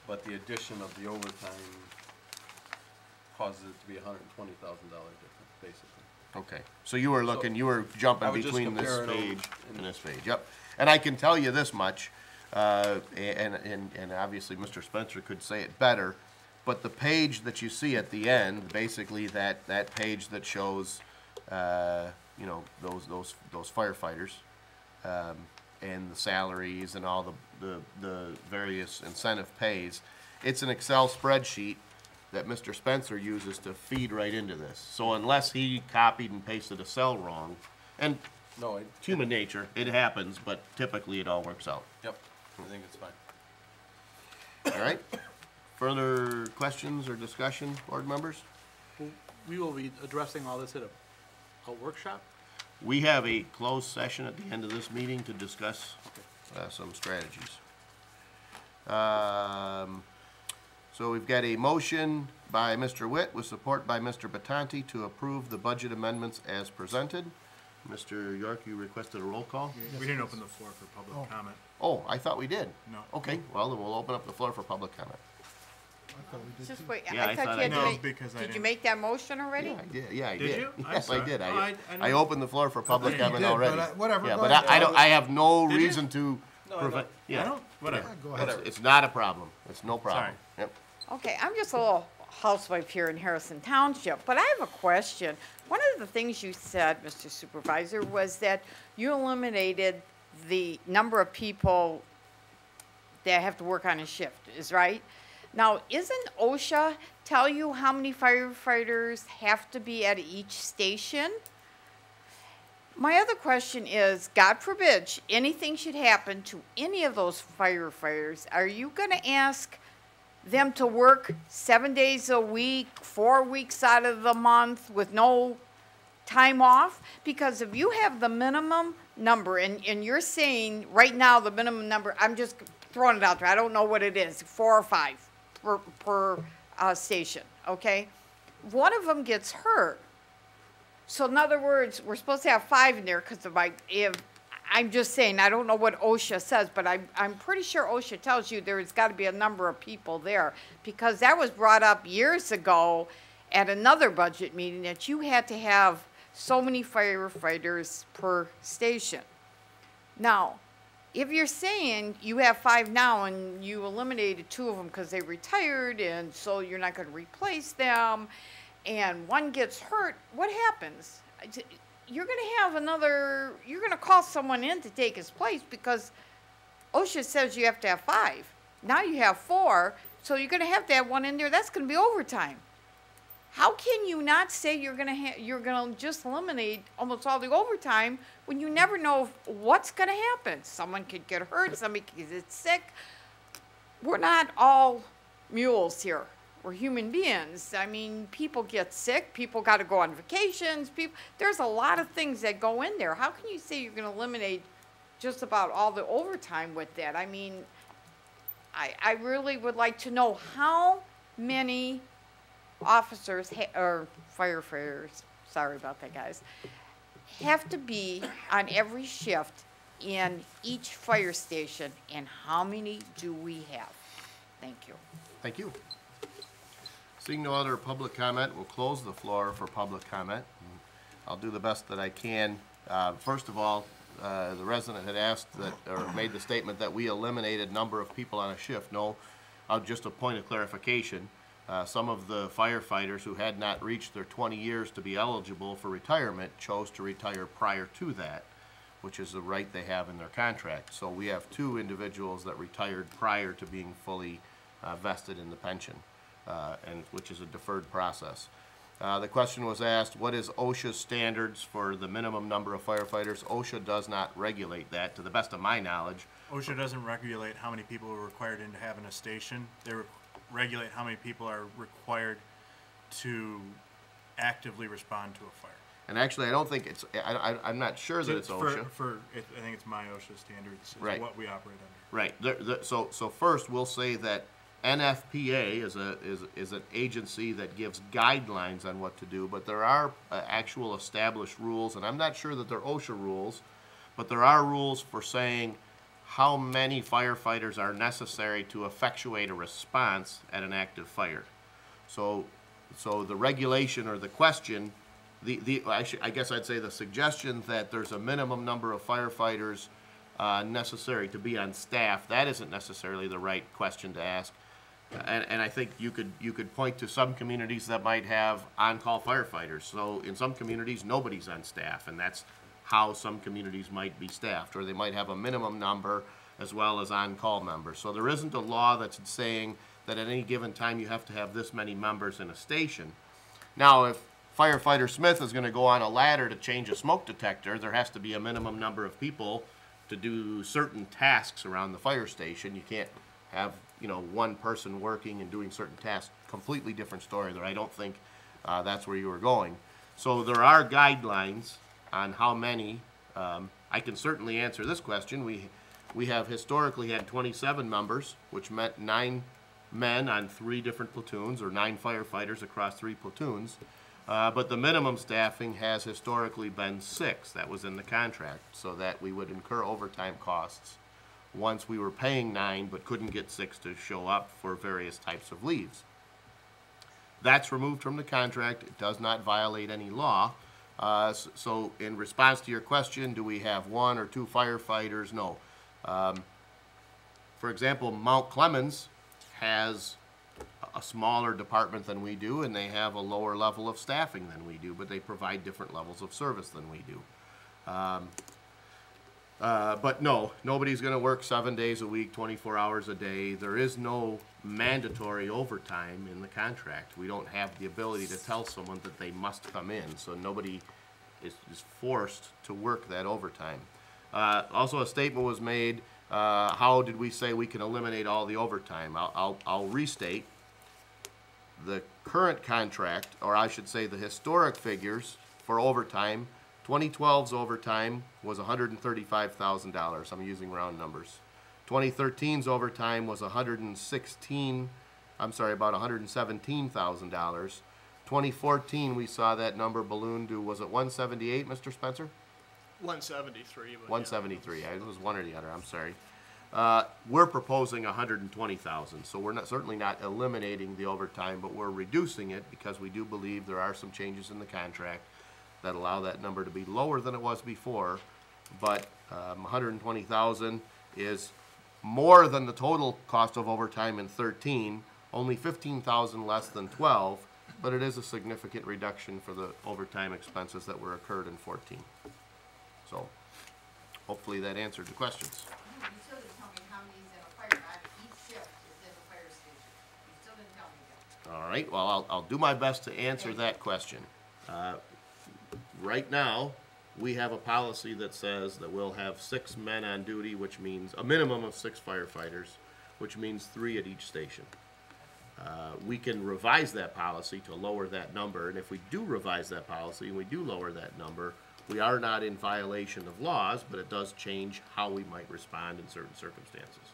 but the addition of the overtime causes it to be $120,000 difference, basically. Okay, so you were looking, you were jumping I was just between this comparing them page and this page, yep. And I can tell you this much, and obviously Mr. Spencer could say it better, but the page that you see at the end, basically that page that shows, you know, those firefighters, and the salaries and all the various incentive pays, it's an Excel spreadsheet that Mr. Spencer uses to feed right into this. So unless he copied and pasted a cell wrong, and No, it's human nature, it happens, but typically it all works out. yep, I think it's fine. All right? Further questions or discussion, board members? We will be addressing all this at a workshop. We have a closed session at the end of this meeting to discuss some strategies. So we've got a motion by Mr. Witt with support by Mr. Batanti to approve the budget amendments as presented. Mr. York, you requested a roll call? We didn't open the floor for public comment. Oh, I thought we did. No. Okay, well, then we'll open up the floor for public comment. I thought we did Just too. wait, Yeah, I I thought thought you I had to No, make, because I did you didn't. make that motion already? Yeah, I did. Yeah, I Did did. you? I'm Yes, I sorry. did. Oh, I I opened the floor for public You comment did, already. but whatever, Yeah, go but ahead. I have no Did you? reason to No, I prevent, I yeah. don't, whatever. Yeah, go ahead. It's not a problem. It's no problem. Sorry. Yep. Okay, I'm just a little housewife here in Harrison Township, but I have a question. One of the things you said, Mr. Supervisor, was that you eliminated the number of people that have to work on a shift, is right? Now, isn't OSHA tell you how many firefighters have to be at each station? My other question is, God forbid, anything should happen to any of those firefighters, are you gonna ask them to work 7 days a week, 4 weeks out of the month with no time off? Because if you have the minimum number, and you're saying right now the minimum number, I'm just throwing it out there, I don't know what it is, 4 or 5 per station, okay? One of them gets hurt. So in other words, we're supposed to have 5 in there because of I'm just saying, I don't know what OSHA says, but I'm pretty sure OSHA tells you there's got to be a number of people there, because that was brought up years ago at another budget meeting that you had to have so many firefighters per station. Now, if you're saying you have 5 now and you eliminated 2 of them because they retired and so you're not going to replace them, and one gets hurt, what happens? You're going to have another, you're going to call someone in to take his place because OSHA says you have to have 5. Now you have 4, so you're going to have one in there. That's going to be overtime. How can you not say you're going to just eliminate almost all the overtime when you never know what's going to happen? Someone could get hurt, somebody could get sick. We're not all mules here. We're human beings. I mean, people get sick, people got to go on vacations, there's a lot of things that go in there. How can you say you're going to eliminate just about all the overtime with that? I mean, I really would like to know how many officers or firefighters, sorry about that, guys, have to be on every shift in each fire station, and how many do we have? Thank you. Thank you. Seeing no other public comment, we'll close the floor for public comment. I'll do the best that I can. First of all, the resident had asked that, or made the statement that we eliminated number of people on a shift. No, just a point of clarification. Some of the firefighters who had not reached their 20 years to be eligible for retirement chose to retire prior to that, which is the right they have in their contract. So we have 2 individuals that retired prior to being fully vested in the pension. And which is a deferred process. The question was asked, what is OSHA's standards for the minimum number of firefighters? OSHA does not regulate that, to the best of my knowledge. OSHA doesn't regulate how many people are required to have in a station. They regulate how many people are required to actively respond to a fire. And actually, I don't think it's, I'm not sure that it's OSHA. I think it's my OSHA standards is Right. what we operate under. Right. So first, we'll say that NFPA is an agency that gives guidelines on what to do, but there are actual established rules, and I'm not sure that they're OSHA rules, but there are rules for saying how many firefighters are necessary to effectuate a response at an active fire. So the regulation or the question, I guess I'd say the suggestion that there's a minimum number of firefighters necessary to be on staff, that isn't necessarily the right question to ask. And I think you could point to some communities that might have on-call firefighters. So in some communities, nobody's on staff, and that's how some communities might be staffed, or they might have a minimum number as well as on-call members. So there isn't a law that's saying that at any given time you have to have this many members in a station. Now, if firefighter Smith is going to go on a ladder to change a smoke detector, there has to be a minimum number of people to do certain tasks around the fire station. You can't have, one person working and doing certain tasks. Completely different story there. I don't think that's where you were going. So there are guidelines on how many. I can certainly answer this question. We have historically had 27 members, which meant 9 men on 3 different platoons, or 9 firefighters across 3 platoons. But the minimum staffing has historically been 6. That was in the contract, so that we would incur overtime costs once we were paying 9 but couldn't get 6 to show up for various types of leaves. That's removed from the contract. It does not violate any law. So in response to your question, do we have 1 or 2 firefighters? No. For example, Mount Clemens has a smaller department than we do, and they have a lower level of staffing than we do, but they provide different levels of service than we do. But no, nobody's going to work 7 days a week, 24 hours a day. There is no mandatory overtime in the contract. We don't have the ability to tell someone that they must come in, so nobody is forced to work that overtime. Also, a statement was made, how did we say we can eliminate all the overtime? I'll restate. The current contract, or I should say the historic figures for overtime, 2012's overtime was $135,000. I'm using round numbers. 2013's overtime was about $117,000. 2014, we saw that number balloon to, was it 178, Mr. Spencer? 173. 173. It was one or the other. I'm sorry. We're proposing 120,000, so we're certainly not eliminating the overtime, but we're reducing it because we do believe there are some changes in the contract that allow that number to be lower than it was before. But 120,000 is more than the total cost of overtime in 13, only 15,000 less than 12, but it is a significant reduction for the overtime expenses that were occurred in 14. So hopefully that answered the questions. You still didn't tell me how many's in a fire, each shift is in a fire station. You still didn't tell me that. All right, well, I'll do my best to answer that question. Right now, we have a policy that says that we'll have 6 men on duty, which means a minimum of 6 firefighters, which means 3 at each station. We can revise that policy to lower that number, and if we do revise that policy and we do lower that number, we are not in violation of laws, but it does change how we might respond in certain circumstances.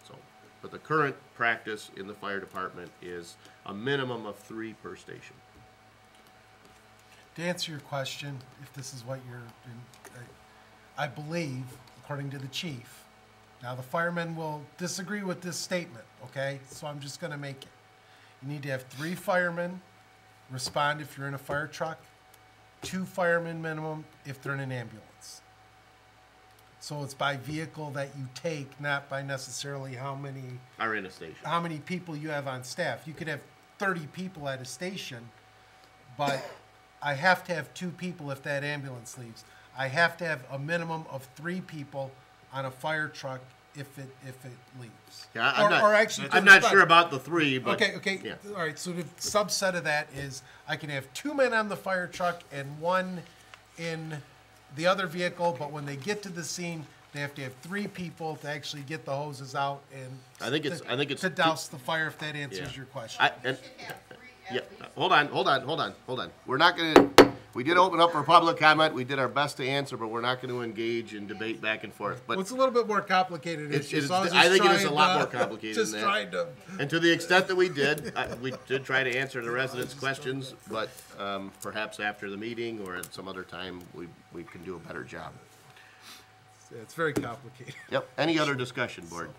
So, but the current practice in the fire department is a minimum of 3 per station. To answer your question, if this is what I believe, according to the chief, now the firemen will disagree with this statement, okay? So I'm just gonna make it. You need to have 3 firemen respond if you're in a fire truck, 2 firemen minimum if they're in an ambulance. So it's by vehicle that you take, not by necessarily how many Are in a station. how many people you have on staff. You could have 30 people at a station, but I have to have 2 people if that ambulance leaves. I have to have a minimum of 3 people on a fire truck if it leaves. Yeah, actually, I'm not sure about the 3, but okay. yeah. All right. So the subset of that is I can have 2 men on the fire truck and 1 in the other vehicle, but when they get to the scene, they have to have 3 people to actually get the hoses out and I think it's to douse the fire. If that answers Yeah. your question. Yeah, hold on. We're not gonna. We did open up for public comment. We did our best to answer, but we're not going to engage in debate back and forth. Well, But it's a little bit more complicated issue, so I think it is a lot trying more to- complicated just than that. trying to, And to the extent that we did try to answer the residents' questions, but perhaps after the meeting or at some other time, we can do a better job. it's very complicated. Yep. Any other discussion, board?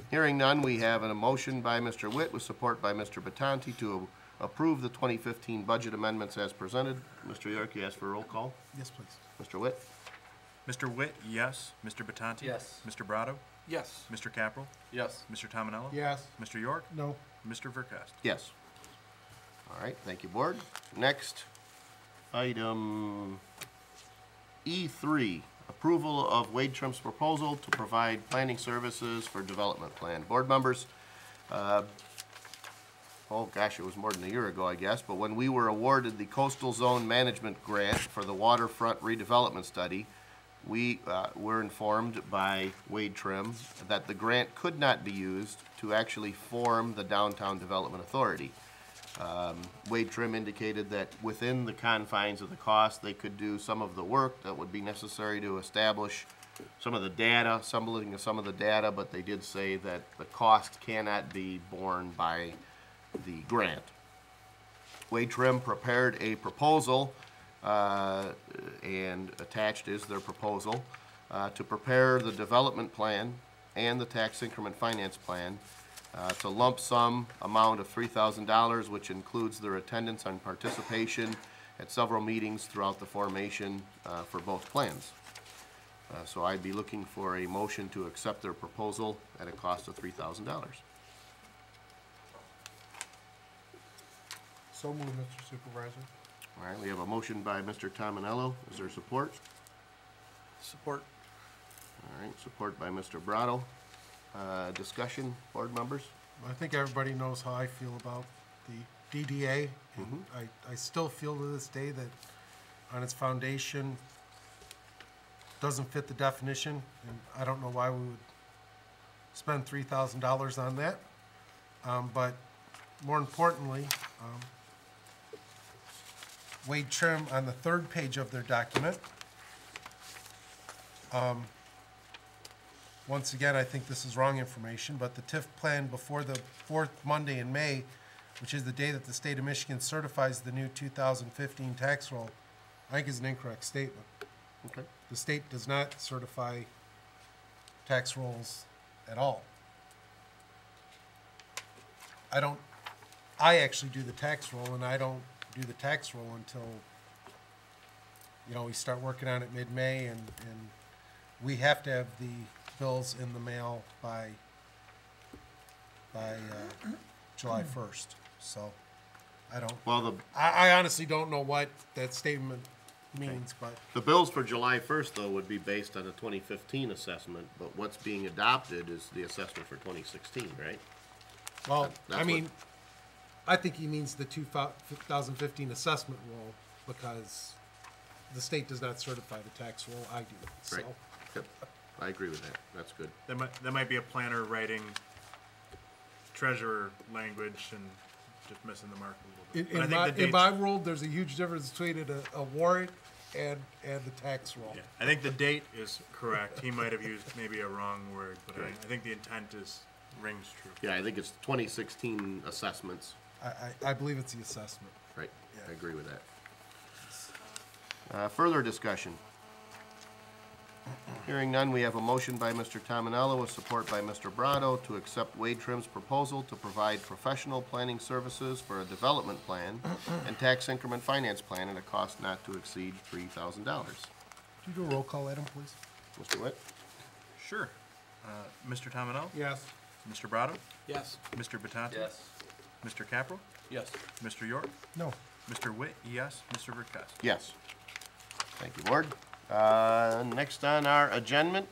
Hearing none, we have a motion by Mr. Witt with support by Mr. Batanti to approve the 2015 budget amendments as presented. Mr. York, you ask for a roll call. Yes, please. Mr. Witt? Mr. Witt, yes. Mr. Batanti? Yes. Mr. Brado? Yes. Mr. Capral? Yes. Mr. Tominello? Yes. Mr. York? No. Mr. Verkast? Yes. All right, thank you, board. Next, item E3, approval of Wade Trim's proposal to provide planning services for development plan. Board members, oh gosh, it was more than a year ago, I guess, but when we were awarded the Coastal Zone Management Grant for the waterfront redevelopment study, we were informed by Wade Trim that the grant could not be used to actually form the Downtown Development Authority. Wade Trim indicated that within the confines of the cost, they could do some of the work that would be necessary to establish some of the data, assembling some of the data, but they did say that the cost cannot be borne by the grant. Wade Trim prepared a proposal, and attached is their proposal, to prepare the development plan and the tax increment finance plan. It's a lump sum amount of $3,000, which includes their attendance and participation at several meetings throughout the formation for both plans. So I'd be looking for a motion to accept their proposal at a cost of $3,000. So moved, Mr. Supervisor. All right, we have a motion by Mr. Tominello. Is there support? Support. All right, support by Mr. Brado. Discussion, board members? I think everybody knows how I feel about the DDA. And I still feel to this day that on its foundation doesn't fit the definition, and I don't know why we would spend $3,000 on that. But more importantly, Wade Trim, on the third page of their document, once again, I think this is wrong information, but the TIF plan before the fourth Monday in May, which is the day that the state of Michigan certifies the new 2015 tax roll, I think is an incorrect statement. Okay. The state does not certify tax rolls at all. I actually do the tax roll, and I don't do the tax roll until, we start working on it mid-May, and we have to have the bills in the mail by July 1st. So I don't, Well, I honestly don't know what that statement means, but the bills for July 1st, though, would be based on the 2015 assessment, but what's being adopted is the assessment for 2016, right? well, That's I mean, I think he means the 2015 assessment roll, because the state does not certify the tax roll, I do, so. Right. Yep. I agree with that. That's good. That might be a planner writing treasurer language and just missing the mark a little bit. But I think the In dates- my world, there's a huge difference between a warrant and the tax roll. Yeah, I think the date is correct. He might have used maybe a wrong word, but Right. I think the intent rings true. Yeah, I think it's 2016 assessments. I believe it's the assessment. Right. I agree with that. Further discussion? Hearing none, we have a motion by Mr. Tominello with support by Mr. Brado to accept Wade Trim's proposal to provide professional planning services for a development plan and tax increment finance plan at a cost not to exceed $3,000. Could you do a roll call item, please? Mr. Witt? Sure. Mr. Tominello? Yes. Mr. Brado? Yes. Mr. Batanti? Yes. Mr. Capral? Yes. Mr. York? No. Mr. Witt, yes. Mr. Verkast? Yes. Thank you, Board. Next on our agenda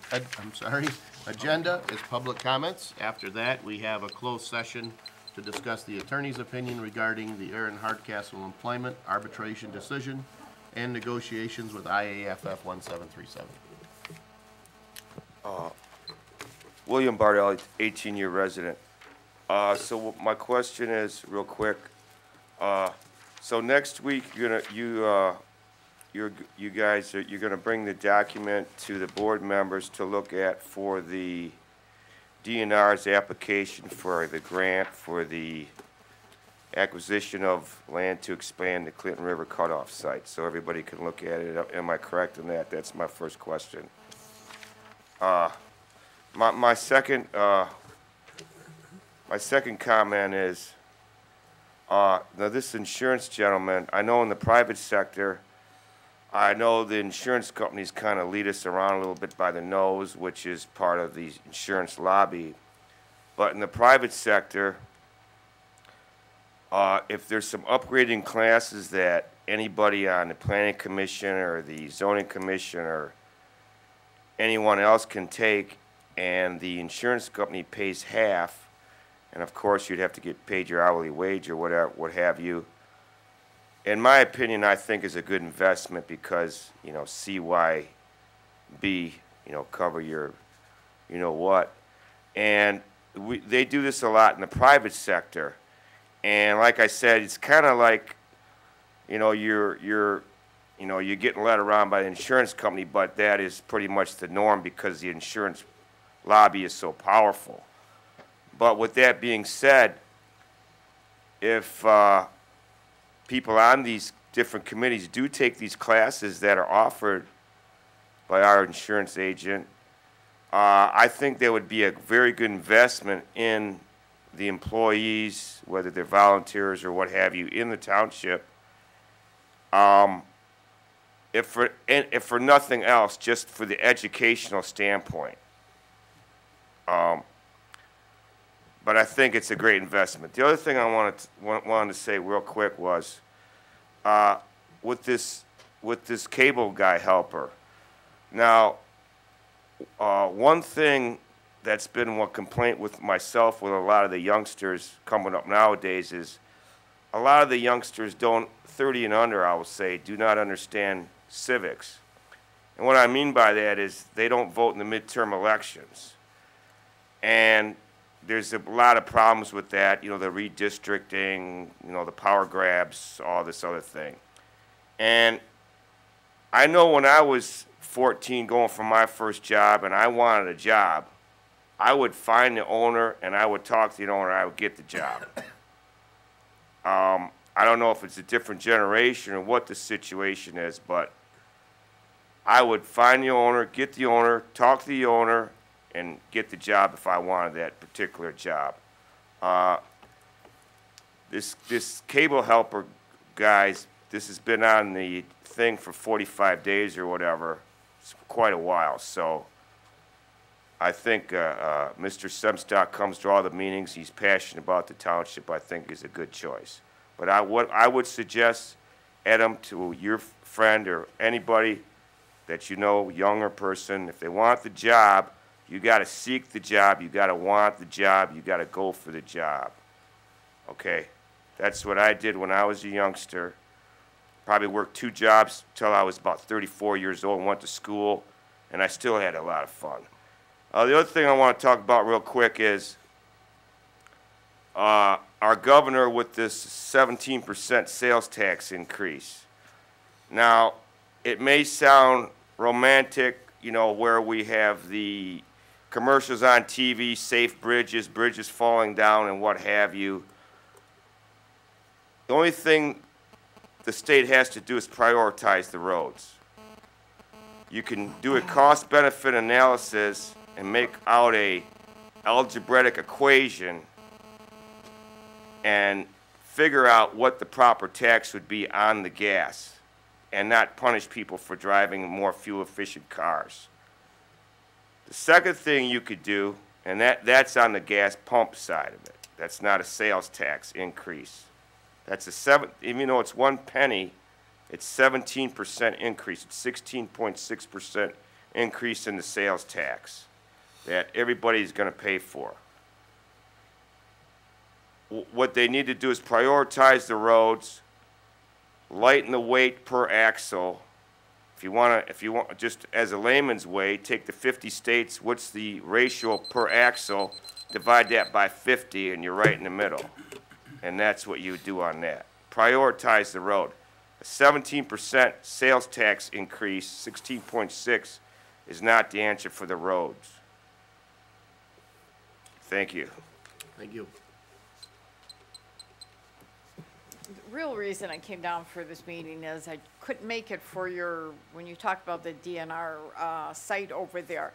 is public comments. After that, we have a closed session to discuss the attorney's opinion regarding the Aaron Hardcastle employment arbitration decision and negotiations with IAFF 1737. William Bardell, 18-year resident. So my question is, real quick, So next week, you're gonna bring the document to the board members to look at for the DNR's application for the grant for the acquisition of land to expand the Clinton River cutoff site, so everybody can look at it. Am I correct in that? That's my first question. My second comment is, now this insurance gentleman, I know in the private sector, I know the insurance companies kind of lead us around a little bit by the nose, which is part of the insurance lobby. But in the private sector, if there's some upgrading classes that anybody on the planning commission or the zoning commission or anyone else can take, and the insurance company pays half, and of course you'd have to get paid your hourly wage or whatever, what have you. In my opinion, I think is a good investment because, you know, CYB, you know, cover your, you know what. And they do this a lot in the private sector. And like I said, it's kind of like, you know, you're getting led around by the insurance company, but that is pretty much the norm because the insurance lobby is so powerful. But with that being said, if people on these different committees do take these classes that are offered by our insurance agent, I think there would be a very good investment in the employees, whether they're volunteers or what have you, in the township. If for nothing else, just for the educational standpoint. But I think it's a great investment. The other thing I wanted to say real quick was, with this cable guy helper. Now, one thing that's been one complaint with myself with a lot of the youngsters coming up nowadays is a lot of the youngsters 30 and under, I will say, do not understand civics. And what I mean by that is they don't vote in the midterm elections. And there's a lot of problems with that, you know, the redistricting, you know, the power grabs, all this other thing. And I know when I was 14 going for my first job and I wanted a job, I would find the owner and I would talk to the owner and I would get the job. I don't know if it's a different generation or what the situation is, but I would find the owner, get the owner, talk to the owner, and get the job if I wanted that particular job. This cable helper, guys, this has been on the thing for 45 days or whatever. It's quite a while, so I think Mr. Semstock comes to all the meetings. He's passionate about the township. I think is a good choice. But what I would suggest, Adam, to your friend or anybody that you know, younger person, if they want the job, you got to seek the job. You got to want the job. You got to go for the job. Okay, that's what I did when I was a youngster. Probably worked 2 jobs till I was about 34 years old and went to school, and I still had a lot of fun. The other thing I want to talk about real quick is our governor with this 17% sales tax increase. Now, it may sound romantic, you know, where we have the commercials on TV, safe bridges, bridges falling down and what have you. The only thing the state has to do is prioritize the roads. You can do a cost-benefit analysis and make out a algebraic equation and figure out what the proper tax would be on the gas and not punish people for driving more fuel-efficient cars. The second thing you could do, and that's on the gas pump side of it. That's not a sales tax increase. That's even though it's 1 penny, it's 17% increase. It's 16.6% increase in the sales tax that everybody's going to pay for. What they need to do is prioritize the roads, lighten the weight per axle. If you want, just as a layman's way, take the 50 states, what's the ratio per axle, divide that by 50, and you're right in the middle. And that's what you would do on that. prioritize the road. A 17% sales tax increase, 16.6, is not the answer for the roads. Thank you. Thank you. The real reason I came down for this meeting is I couldn't make it for when you talked about the DNR site over there.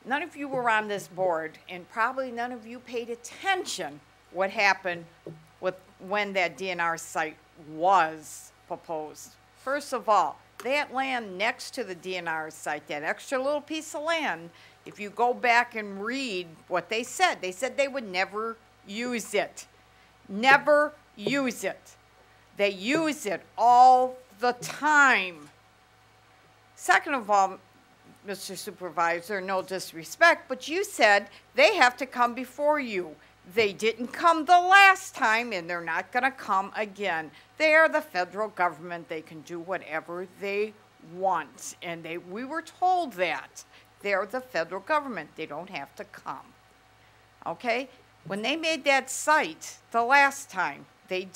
None of you were on this board, and probably none of you paid attention what happened when that DNR site was proposed. First of all, that land next to the DNR site, that extra little piece of land, if you go back and read what they said they would never use it. Never use it. They use it all the time. Second of all, Mr. Supervisor, no disrespect, but you said they have to come before you. They didn't come the last time, and they're not going to come again. They are the federal government. They can do whatever they want, and we were told that. They're the federal government. They don't have to come. Okay? When they made that site the last time, they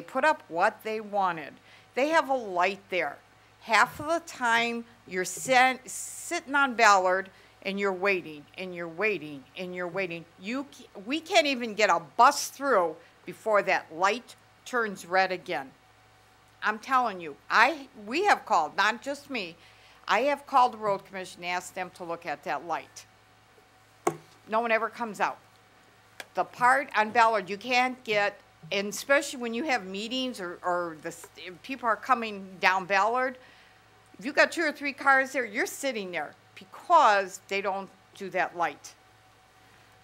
put up what they wanted. They have a light there. Half of the time, you're sitting on Ballard, and you're waiting, and you're waiting, and you're waiting. We can't even get a bus through before that light turns red again. I'm telling you, we have called, not just me, I have called the road commission and asked them to look at that light. No one ever comes out. The part on Ballard, you can't get, and especially when you have meetings or people are coming down Ballard, if you got 2 or 3 cars there, you're sitting there because they don't do that light.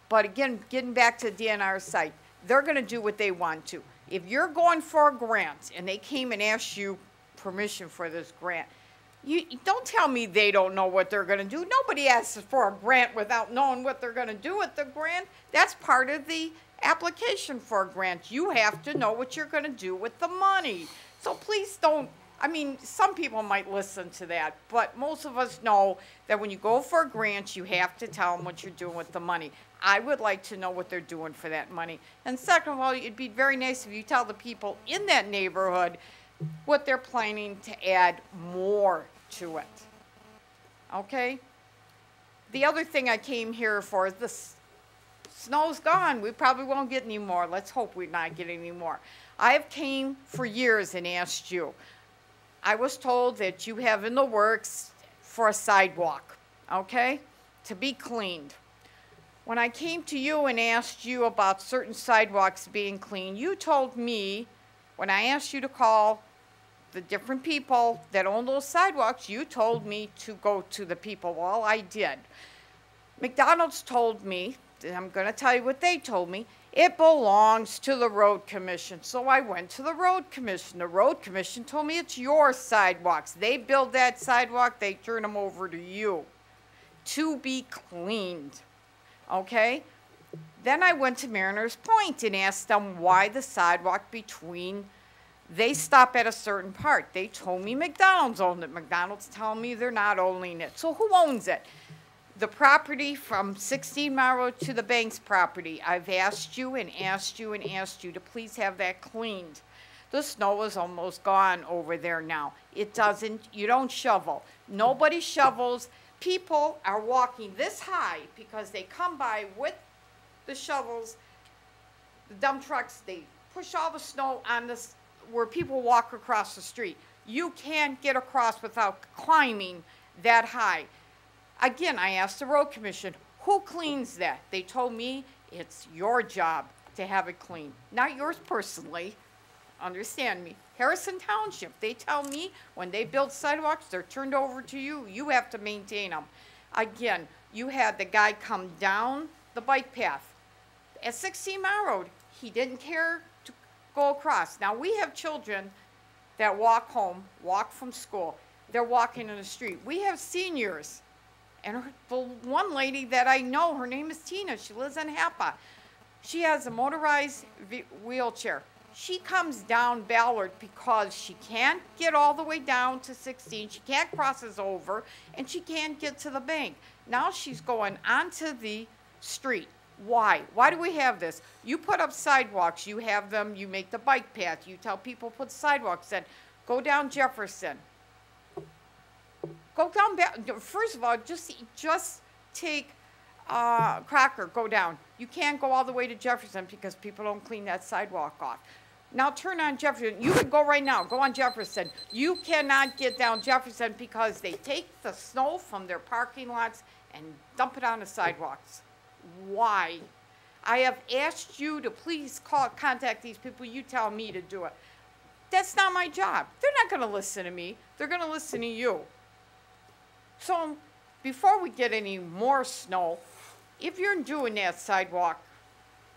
But again, getting back to the DNR site, they're going to do what they want to. If you're going for a grant and they came and asked you permission for this grant, you don't tell me they don't know what they're going to do. Nobody asks for a grant without knowing what they're going to do with the grant. That's part of the application for a grant. You have to know what you're going to do with the money. So please don't, I mean, some people might listen to that, but most of us know that when you go for a grant, you have to tell them what you're doing with the money. I would like to know what they're doing for that money. And second of all, it'd be very nice if you tell the people in that neighborhood what they're planning to add more to it. Okay? The other thing I came here for is this snow's gone. We probably won't get any more. Let's hope we're not getting any more. I have came for years and asked you. I was told that you have in the works for a sidewalk, okay, to be cleaned. When I came to you and asked you about certain sidewalks being cleaned, you told me, when I asked you to call the different people that own those sidewalks, you told me to go to the people. Well, I did. McDonald's told me, and I'm going to tell you what they told me, it belongs to the road commission. So I went to the road commission. The road commission told me it's your sidewalks. They build that sidewalk, they turn them over to you to be cleaned. Okay? Then I went to Mariners Point and asked them why the sidewalk between, they stop at a certain part. They told me McDonald's owned it. McDonald's telling me they're not owning it. So who owns it? The property from 16 Mile Road to the Banks property. I've asked you and asked you and asked you to please have that cleaned. The snow is almost gone over there now. It doesn't, you don't shovel. Nobody shovels. People are walking this high because they come by with the shovels, the dump trucks, they push all the snow on this, where people walk across the street. You can't get across without climbing that high. Again, I asked the road commission, who cleans that? They told me it's your job to have it cleaned. Not yours personally, understand me. Harrison Township, they tell me when they build sidewalks, they're turned over to you. You have to maintain them. Again, you had the guy come down the bike path. At 16 Mile Road, he didn't care to go across. Now, we have children that walk home, walk from school. They're walking in the street. We have seniors. And the one lady that I know, her name is Tina. She lives in Hapa. She has a motorized wheelchair. She comes down Ballard because she can't get all the way down to 16. She can't cross us over, and she can't get to the bank. Now she's going onto the street. Why? Why do we have this? You put up sidewalks, you have them, you make the bike path, you tell people put sidewalks in. Go down Jefferson. Go down, first of all, just take Crocker, go down. You can't go all the way to Jefferson because people don't clean that sidewalk off. Now turn on Jefferson. You can go right now, go on Jefferson. You cannot get down Jefferson because they take the snow from their parking lots and dump it on the sidewalks. Why? I have asked you to please contact these people. You tell me to do it. That's not my job. They're not going to listen to me. They're going to listen to you. So before we get any more snow, if you're doing that sidewalk,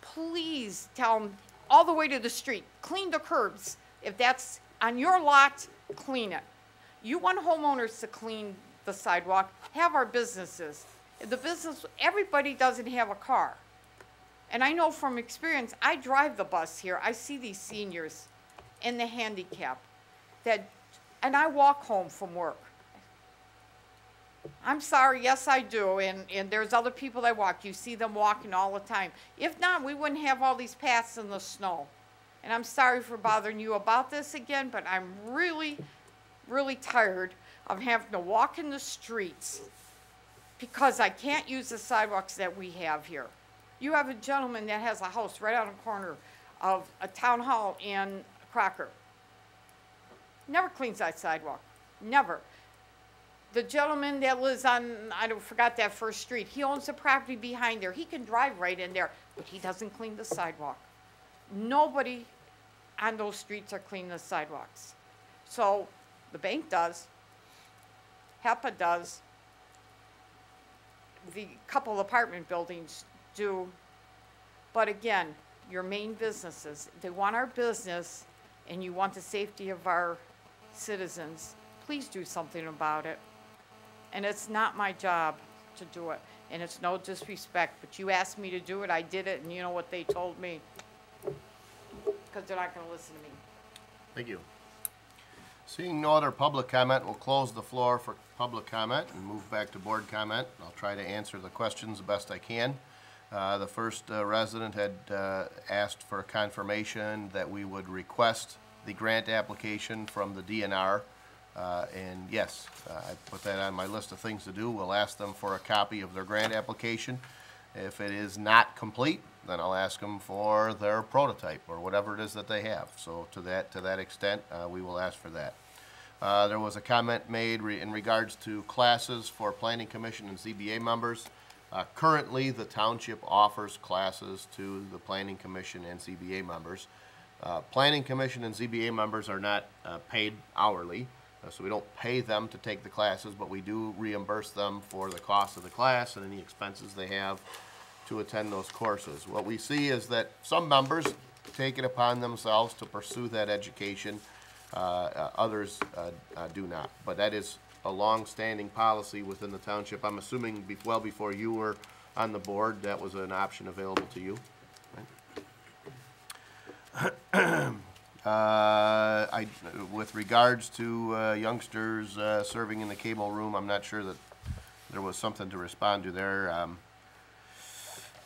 please tell them all the way to the street. Clean the curbs. If that's on your lot, clean it. You want homeowners to clean the sidewalk, have our businesses. The business, everybody doesn't have a car. And I know from experience, I drive the bus here. I see these seniors and the handicap and I walk home from work. I'm sorry, yes I do, and there's other people that walk. You see them walking all the time. If not, we wouldn't have all these paths in the snow. And I'm sorry for bothering you about this again, but I'm really, really tired of having to walk in the streets because I can't use the sidewalks that we have here. You have a gentleman that has a house right on the corner of a town hall and Crocker. Never cleans that sidewalk, never. The gentleman that lives on, forgot that first street, he owns the property behind there. He can drive right in there, but he doesn't clean the sidewalk. Nobody on those streets are cleaning the sidewalks. So the bank does, HEPA does, the couple apartment buildings do, but again, your main businesses, they want our business and you want the safety of our citizens, please do something about it. And it's not my job to do it, and it's no disrespect, but you asked me to do it, I did it, and you know what they told me? Because they're not gonna listen to me. Thank you. Seeing no other public comment, we'll close the floor for public comment and move back to board comment. I'll try to answer the questions the best I can. The first resident had asked for a confirmation that we would request the grant application from the DNR. And yes, I put that on my list of things to do. We'll ask them for a copy of their grant application. If it is not complete, then I'll ask them for their prototype or whatever it is that they have. So to that extent, we will ask for that. There was a comment made in regards to classes for Planning Commission and ZBA members. Currently, the township offers classes to the Planning Commission and ZBA members. Planning Commission and ZBA members are not paid hourly, so we don't pay them to take the classes, but we do reimburse them for the cost of the class and any expenses they have to attend those courses. What we see is that some members take it upon themselves to pursue that education, others do not. But that is a long-standing policy within the township. I'm assuming well before you were on the board, that was an option available to you. Right? With regards to youngsters serving in the cable room, I'm not sure that there was something to respond to there.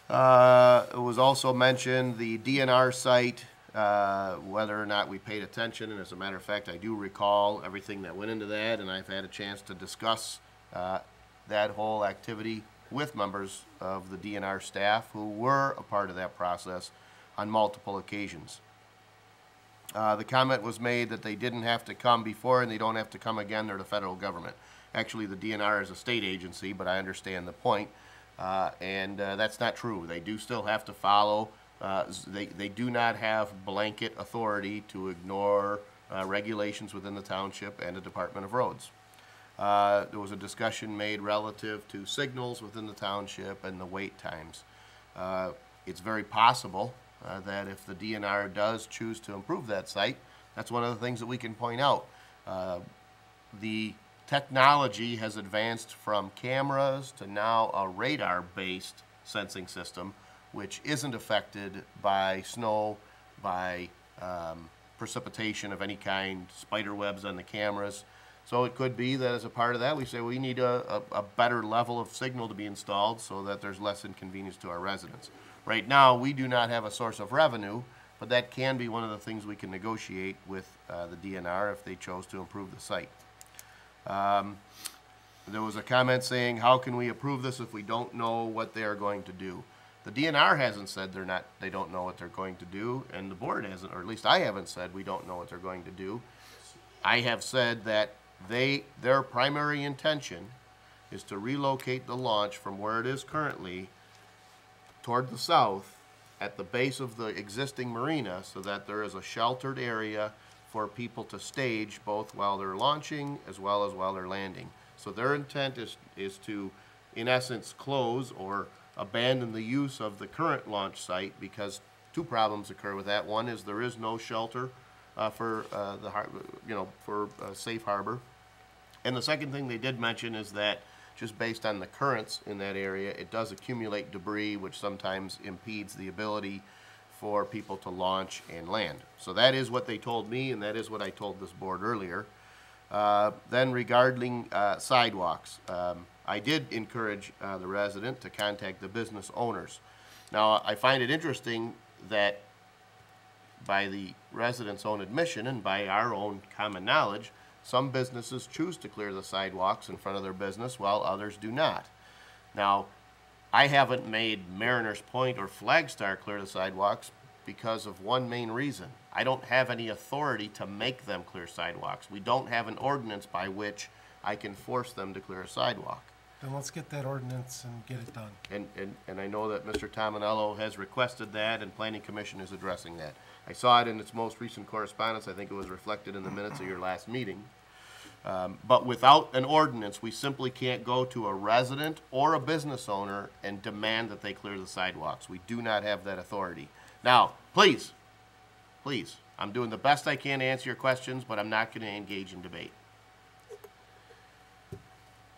It was also mentioned the DNR site, whether or not we paid attention, and as a matter of fact, I do recall everything that went into that, and I've had a chance to discuss that whole activity with members of the DNR staff who were a part of that process on multiple occasions. The comment was made that they didn't have to come before and they don't have to come again. They're the federal government. Actually, the DNR is a state agency, but I understand the point. And that's not true. They do still have to follow. They do not have blanket authority to ignore regulations within the township and the Department of Roads. There was a discussion made relative to signals within the township and the wait times. It's very possible that if the DNR does choose to improve that site, that's one of the things that we can point out. The technology has advanced from cameras to now a radar-based sensing system, which isn't affected by snow, by precipitation of any kind, spider webs on the cameras. So it could be that as a part of that, we say we need a better level of signal to be installed so that there's less inconvenience to our residents. Right now, we do not have a source of revenue, but that can be one of the things we can negotiate with the DNR if they chose to improve the site. There was a comment saying, how can we approve this if we don't know what they are going to do? The DNR hasn't said they don't know what they're going to do, and the board hasn't, or at least I haven't said we don't know what they're going to do. I have said that their primary intention is to relocate the launch from where it is currently toward the south at the base of the existing marina so that there is a sheltered area for people to stage both while they're launching as well as while they're landing. So their intent is to, in essence, close or abandon the use of the current launch site because two problems occur with that. One is there is no shelter for safe harbor. And the second thing they did mention is that just based on the currents in that area, it does accumulate debris, which sometimes impedes the ability for people to launch and land. So that is what they told me, and that is what I told this board earlier. Then regarding sidewalks, I did encourage the resident to contact the business owners. Now, I find it interesting that by the residents' own admission and by our own common knowledge, some businesses choose to clear the sidewalks in front of their business while others do not. Now, I haven't made Mariners Point or Flagstar clear the sidewalks because of one main reason. I don't have any authority to make them clear sidewalks. We don't have an ordinance by which I can force them to clear a sidewalk. Then let's get that ordinance and get it done. And I know that Mr. Tominello has requested that, and Planning Commission is addressing that. I saw it in its most recent correspondence. I think it was reflected in the minutes of your last meeting. But without an ordinance, we simply can't go to a resident or a business owner and demand that they clear the sidewalks. We do not have that authority. Now, please, I'm doing the best I can to answer your questions, but I'm not going to engage in debate.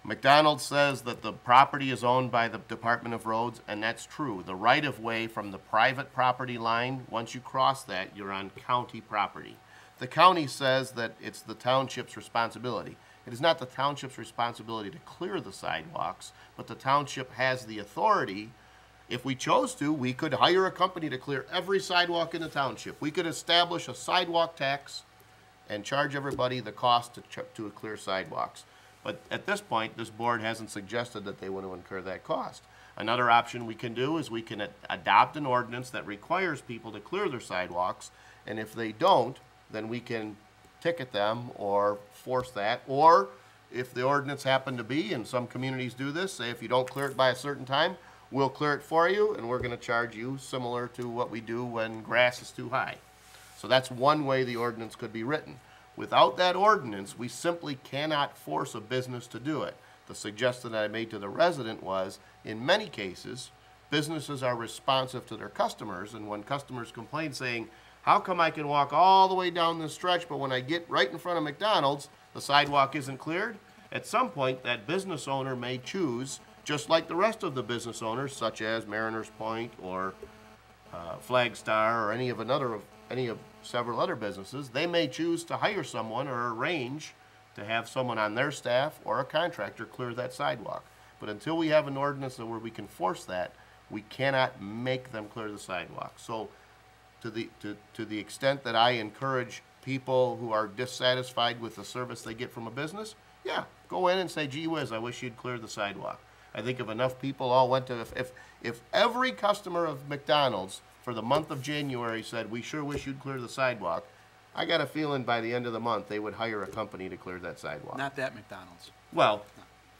McDonald's says that the property is owned by the Department of Roads, and that's true. The right-of-way from the private property line, once you cross that, you're on county property. The county says that it's the township's responsibility. It is not the township's responsibility to clear the sidewalks, but the township has the authority. If we chose to, we could hire a company to clear every sidewalk in the township. We could establish a sidewalk tax and charge everybody the cost to clear sidewalks. But at this point, this board hasn't suggested that they want to incur that cost. Another option we can do is we can adopt an ordinance that requires people to clear their sidewalks, and if they don't, then we can ticket them or force that. Or if the ordinance happened to be, and some communities do this, say if you don't clear it by a certain time, we'll clear it for you, and we're going to charge you similar to what we do when grass is too high. So that's one way the ordinance could be written. Without that ordinance, we simply cannot force a business to do it. The suggestion that I made to the resident was, in many cases, businesses are responsive to their customers, and when customers complain saying, how come I can walk all the way down this stretch, but when I get right in front of McDonald's, the sidewalk isn't cleared? At some point, that business owner may choose, just like the rest of the business owners, such as Mariners Point or Flagstar or any of several other businesses, they may choose to hire someone or arrange to have someone on their staff or a contractor clear that sidewalk. But until we have an ordinance where we can force that, we cannot make them clear the sidewalk. So to the extent that I encourage people who are dissatisfied with the service they get from a business, yeah, go in and say, gee whiz, I wish you'd clear the sidewalk. I think if enough people all went to, if every customer of McDonald's for the month of January said, we sure wish you'd clear the sidewalk, I got a feeling by the end of the month they would hire a company to clear that sidewalk. Not that McDonald's. Well,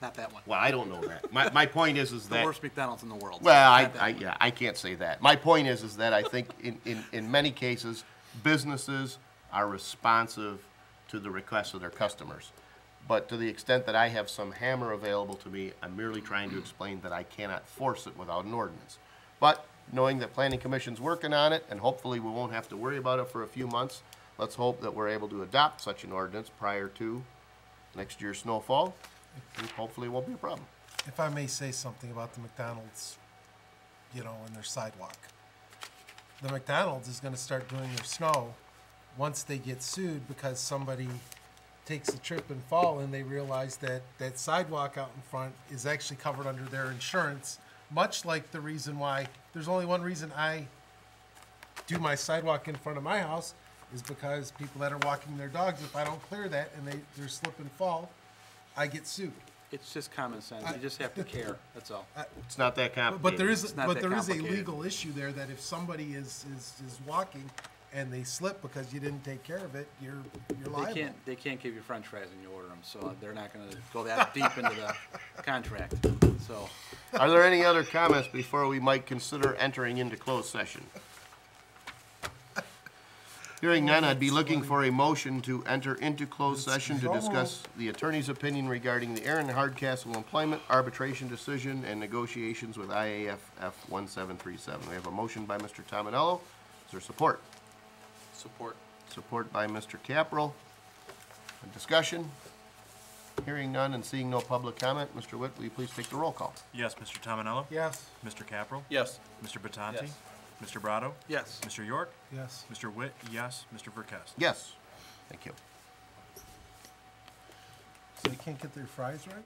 Not that one. well, I don't know that. My point is The that. worst McDonald's in the world. Well, Not that one. I can't say that. My point is that I think in many cases, businesses are responsive to the requests of their customers. But to the extent that I have some hammer available to me, I'm merely trying to explain that I cannot force it without an ordinance. But knowing that Planning Commission's working on it, and hopefully we won't have to worry about it for a few months, let's hope that we're able to adopt such an ordinance prior to next year's snowfall, and hopefully it won't be a problem. If I may say something about the McDonald's, and their sidewalk. The McDonald's is gonna start doing their snow once they get sued because somebody takes a trip and fall and they realize that that sidewalk out in front is actually covered under their insurance, much like the reason why, there's only one reason I do my sidewalk in front of my house is because people that are walking their dogs, if I don't clear that and they're slip and fall, I get sued. It's just common sense. You just have to care, that's all. It's not that complicated. But there is, It's not but that there is a complicated. legal issue there that if somebody is walking and they slip because you didn't take care of it, you're liable. They can't give you french fries when you order them, so they're not gonna go that deep into the contract, so. Are there any other comments before we might consider entering into closed session? Hearing none, I'd be looking for a motion to enter into closed session to discuss the attorney's opinion regarding the Aaron Hardcastle employment arbitration decision and negotiations with IAFF 1737. We have a motion by Mr. Tominello. Is there support? Support. Support by Mr. Caprell. A discussion? Hearing none and seeing no public comment, Mr. Witt, will you please take the roll call? Yes, Mr. Tominello? Yes. Mr. Caprell? Yes. Mr. Batanti? Yes. Mr. Brado? Yes. Mr. York? Yes. Mr. Witt, yes. Mr. Verkest? Yes. Thank you. So they can't get their fries right?